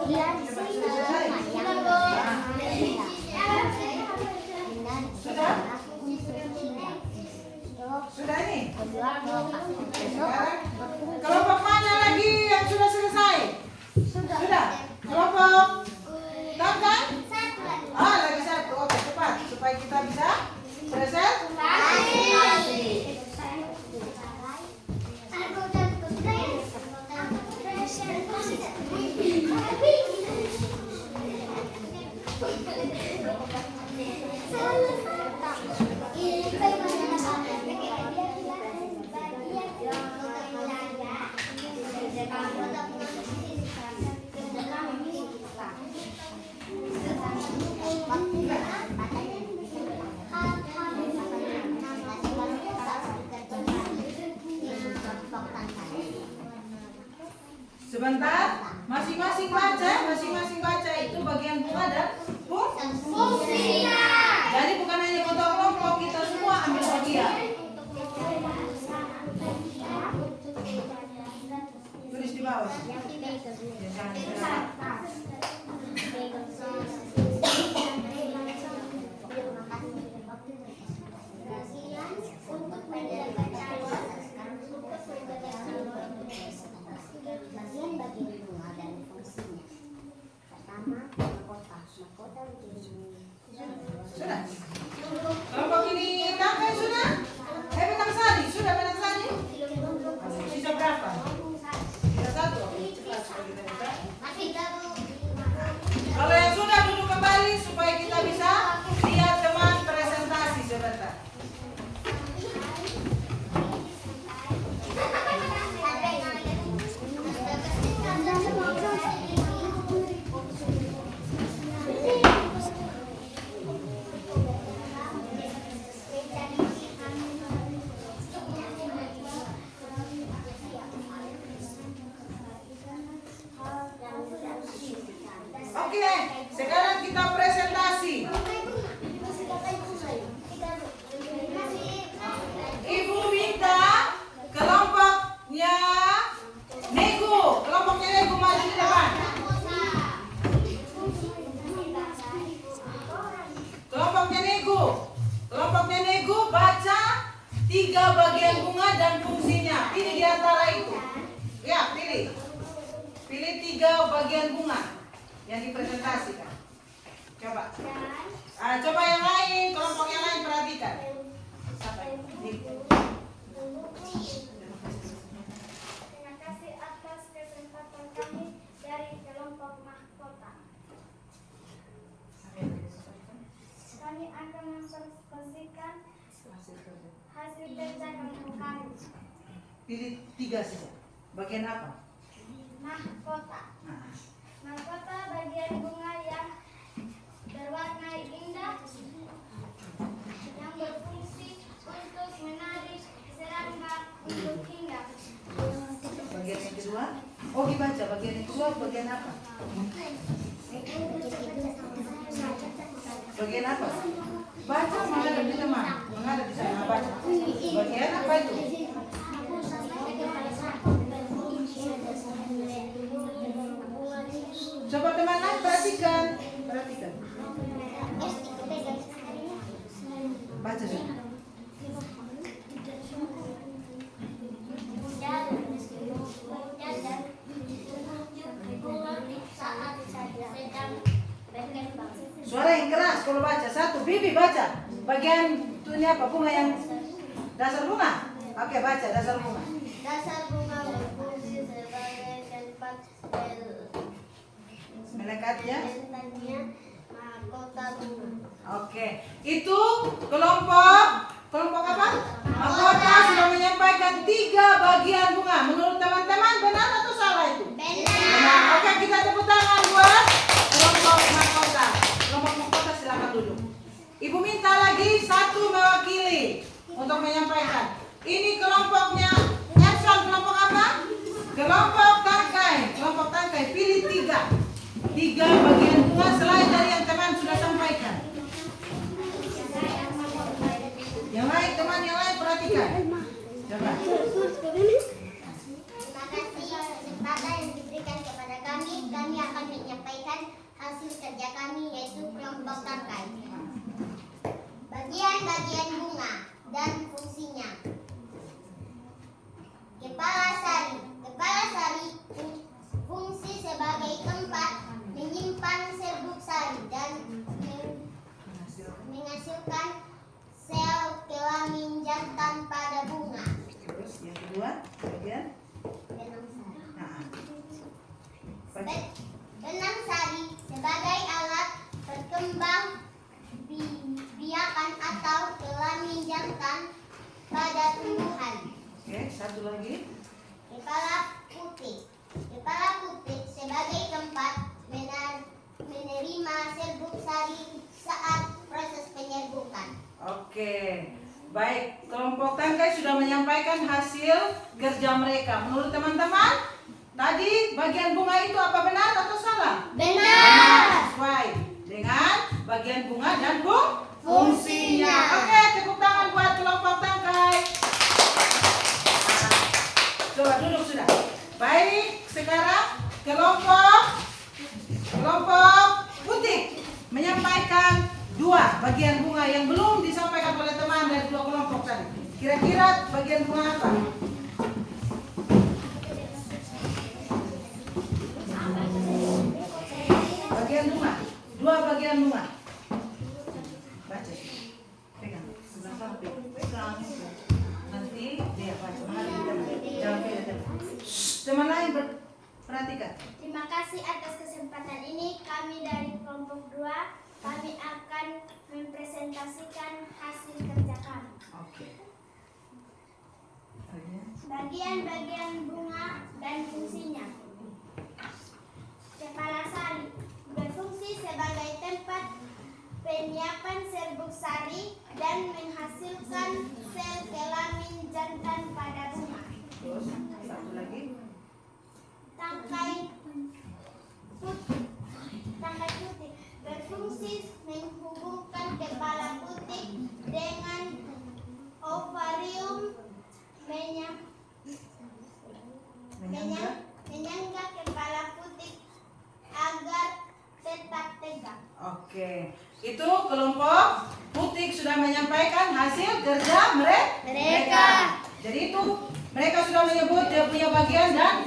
bagian Sudah ini? Kedua, Kelompok mana lagi yang sudah selesai? Sudah? Kelompok tangkai? Lagi 1. Oke, cepat supaya kita bisa presentasi. Sebentar, masing-masing baca itu bagian bunga dan fungsinya. Jadi bukan hanya kelompok, kita semua ambil bagian. Tulis di bawah. untuk bagian bunga dan fungsinya. Pertama, mahkota. Mahkota menjadi Sudah. Kelompok ini tangkai sudah? Benang Sari sudah Benang Sari? Sisa berapa? Sisa 1. Cepat supaya kita bisa. Kalau yang sudah duduk kembali supaya kita bisa lihat teman presentasi sebentar. Oke, sekarang kita presentasi. Ibu minta kelompoknya Nego. Kelompoknya Nego maju di depan. Kelompoknya Nego. Kelompoknya Nego baca 3 bagian bunga dan fungsinya. Pilih di antara itu. Ya, pilih. Pilih 3 bagian bunga yang dipresentasikan. Coba. Coba yang lain, kelompok yang lain perhatikan. Terima kasih atas kesempatan kami dari kelompok mahkota. Kami akan mempresentasikan hasil kerja kelompok kami. Pilih 3 saja. Bagian apa? Mahkota. Mahkota bagian bunga yang berwarna indah yang berfungsi untuk menarik serangga untuk hinggap. Bagian yang kedua. Oh, dibaca bagian yang kedua bagian apa? Bagian apa? Baca menghadap di teman. Menghadap di sana baca. Bagian apa itu? Coba teman-teman perhatikan. Perhatikan. Baca sudah. Suara yang keras kalau baca. Satu, Bibi baca. Bagian ini apa? Bunga yang dasar bunga. Oke, baca dasar bunga. Dasar bunga berfungsi sebagai tempat Melekatnya. mahkota bunga. Oke, itu kelompok apa? Mahkota sudah menyampaikan 3 bagian bunga. Menurut teman-teman benar atau salah itu? Benar. Oke, kita tepuk tangan buat kelompok mahkota. Kelompok mahkota silakan duduk. Ibu minta lagi 1 mewakili untuk menyampaikan. Ini kelompoknya. Edson, kelompok apa? Kelompok tangkai. Kelompok tangkai pilih 3 bagian bunga selain dari yang teman sudah sampaikan. Yang lain, teman yang lain perhatikan. Coba. Terima kasih kesempatan yang diberikan kepada kami. Kami akan menyampaikan hasil kerja kami yaitu kelompok tangkai. Bagian-bagian bunga dan fungsinya. Kepala sari. Kepala sari fungsi sebagai tempat menyimpan serbuk sari dan menghasilkan sel kelamin jantan pada bunga. Terus yang kedua, bagian Benang sari. nah. Baca. Benang sari sebagai alat perkembang biakan atau kelamin jantan pada tumbuhan. Oke, satu lagi. Kepala putih. Kepala putih sebagai tempat menerima serbuk sari saat proses penyerbukan. Oke, baik. Kelompok tangkai sudah menyampaikan hasil kerja mereka. Menurut teman-teman, tadi bagian bunga itu apa benar atau salah? Benar. Sesuai dengan bagian bunga dan fungsinya. Oke, tepuk tangan buat kelompok tangkai. Nah, coba duduk sudah. Baik, sekarang kelompok putih menyampaikan 2 bagian bunga yang belum disampaikan oleh teman dari 2 kelompok tadi. Kira-kira bagian bunga apa? Bagian bunga, 2 bagian bunga. Baca. Pegang. Sebelah sana, pegang. Nanti dia baca. Jangan beda. Teman lain perhatikan. Terima kasih atas kesempatan ini. Kami dari kelompok 2 kami akan mempresentasikan hasil kerja kami. Oke. Bagian-bagian bunga dan fungsinya. Kepala sari berfungsi sebagai tempat penyiapan serbuk sari dan menghasilkan sel kelamin jantan pada bunga. Terus satu lagi. Tangkai putih berfungsi menghubungkan kepala putih dengan ovarium menyangga kepala putih agar tetap tegak. Oke, itu kelompok putih sudah menyampaikan hasil kerja mereka. Jadi itu mereka sudah menyebut dia punya bagian dan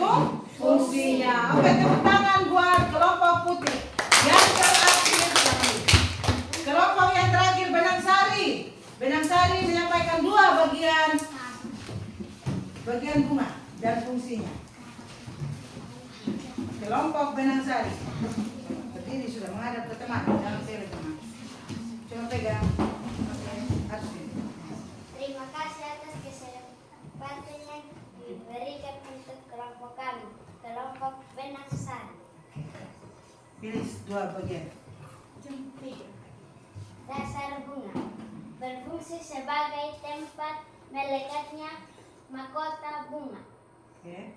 fungsinya. Oke, tepuk tangan buat kelompok putih. Yang terakhir, kelompok yang terakhir benang sari. Benang sari menyampaikan 2 bagian bunga dan fungsinya. Kelompok benang sari. Berdiri sudah menghadap ke teman, jangan pilih teman. Coba pegang. Oke, harus ini. Terima kasih atas kesempatan yang diberikan untuk kelompok kami, kelompok benang sari. Pilih 2 bagian. dasar bunga. Berfungsi sebagai tempat melekatnya mahkota bunga. Oke.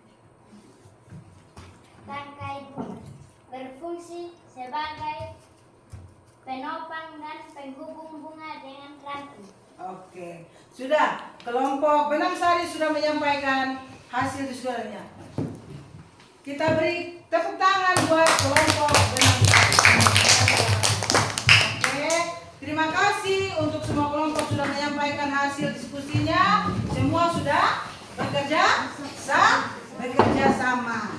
Tangkai bunga berfungsi sebagai penopang dan penghubung bunga dengan ranting. Oke. Sudah, kelompok Benang Sari sudah menyampaikan hasil suaranya. Kita beri tepuk tangan buat kelompok Benang Sari. Oke, terima kasih untuk semua kelompok sudah menyampaikan hasil diskusinya. Semua sudah bekerja sama.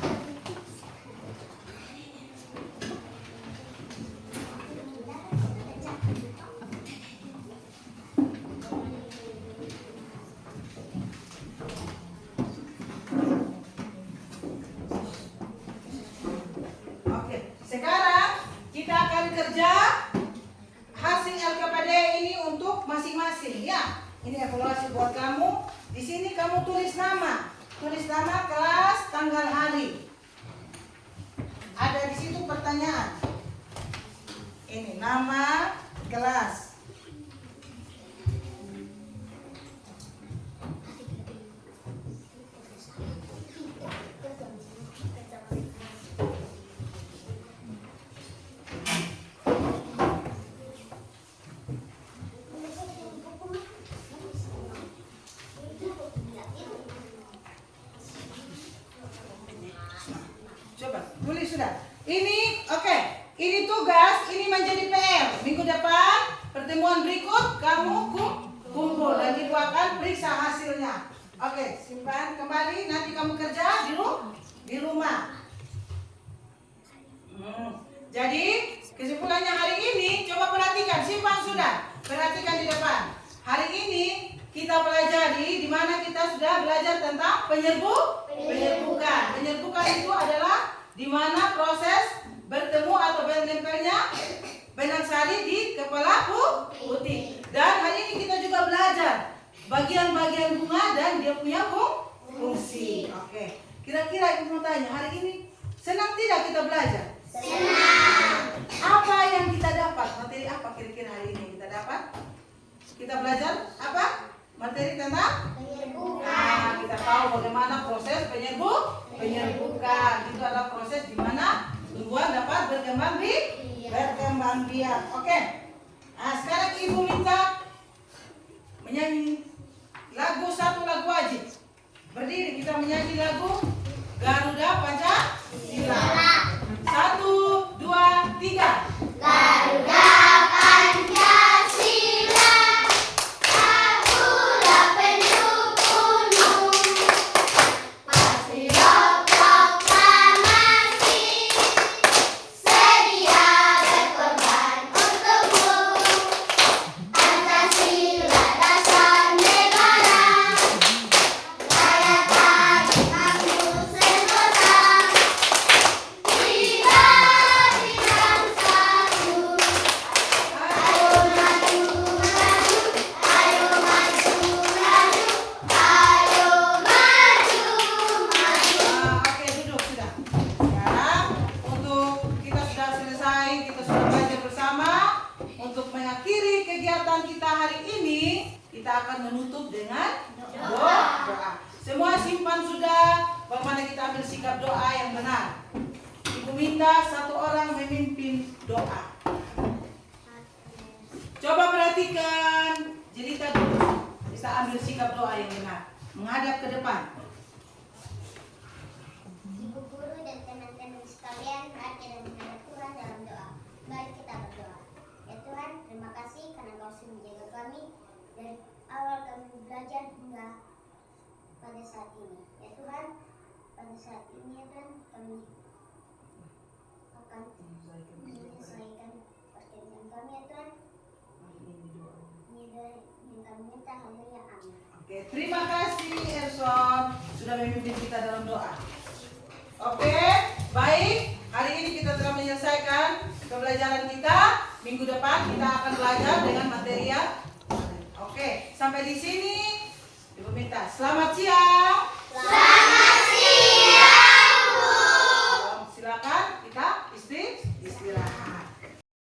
Oke, sekarang kita akan kerja hasil LKPD ini untuk masing-masing ya. Ini evaluasi buat kamu. Di sini kamu tulis nama kelas, tanggal, hari. Ada di situ pertanyaan. Ini nama kelas. Coba tulis sudah. Ini oke. Ini tugas, ini menjadi PR. Minggu depan pertemuan berikut kamu kumpul dan ibu akan periksa hasilnya. Oke, simpan kembali. Nanti kamu kerja di rumah. Jadi kesimpulannya hari ini coba perhatikan, simpan sudah. Perhatikan di depan. Hari ini kita pelajari di mana kita sudah belajar tentang penyerbukan. Penyerbukan itu adalah di mana proses bertemu atau menempelnya benang sari di kepala putih. Dan hari ini kita juga belajar bagian-bagian bunga dan dia punya fungsi. Oke. Kira-kira ibu mau tanya, hari ini senang tidak kita belajar? Senang. Apa yang kita dapat? Materi apa kira-kira hari ini kita dapat? Kita belajar apa? Materi tentang penyerbukan. Nah, kita tahu bagaimana proses penyerbukan. Itu adalah proses di mana tumbuhan dapat berkembang biak. Oke. Nah, sekarang ibu minta menyanyi satu lagu wajib. Berdiri kita menyanyi lagu Garuda Pancasila. 1, 2, 3. Garuda Pancasila, akulah pendukungmu, patriot proklamasi, sedia berkorban untukmu. Pancasila dasar negara, rayakan kamu sentosa, tiba di bangsaku. Ayo maju, maju, ayo maju, maju, ayo maju, maju. Oke, duduk sudah. Sekarang untuk kita sudah selesai, kita sudah belajar bersama. Untuk mengakhiri kegiatan kita hari ini, kita akan menutup dengan doa. Semua simpan sudah bagaimana kita ambil sikap doa yang benar. Ibu minta satu orang memimpin doa. Coba perhatikan, jelita dulu. Kita ambil sikap doa yang benar. Menghadap ke depan. Ibu guru dan teman-teman sekalian, mari kita menghadap Tuhan dalam doa. Mari kita berdoa. Ya Tuhan, terima kasih karena Kau sudah menjaga kami dari awal kami belajar hingga pada saat ini. Ya Tuhan, pada saat ini ya Tuhan, kami akan menyelesaikan pertanyaan kami ya Tuhan. Ini dari yang kami minta hanya amin. Oke, terima kasih Erson sudah memimpin kita dalam doa. Oke, baik. Hari ini kita telah menyelesaikan pembelajaran kita. Minggu depan kita akan belajar dengan materi yang lain. Oke, sampai di sini. Ibu minta selamat siang.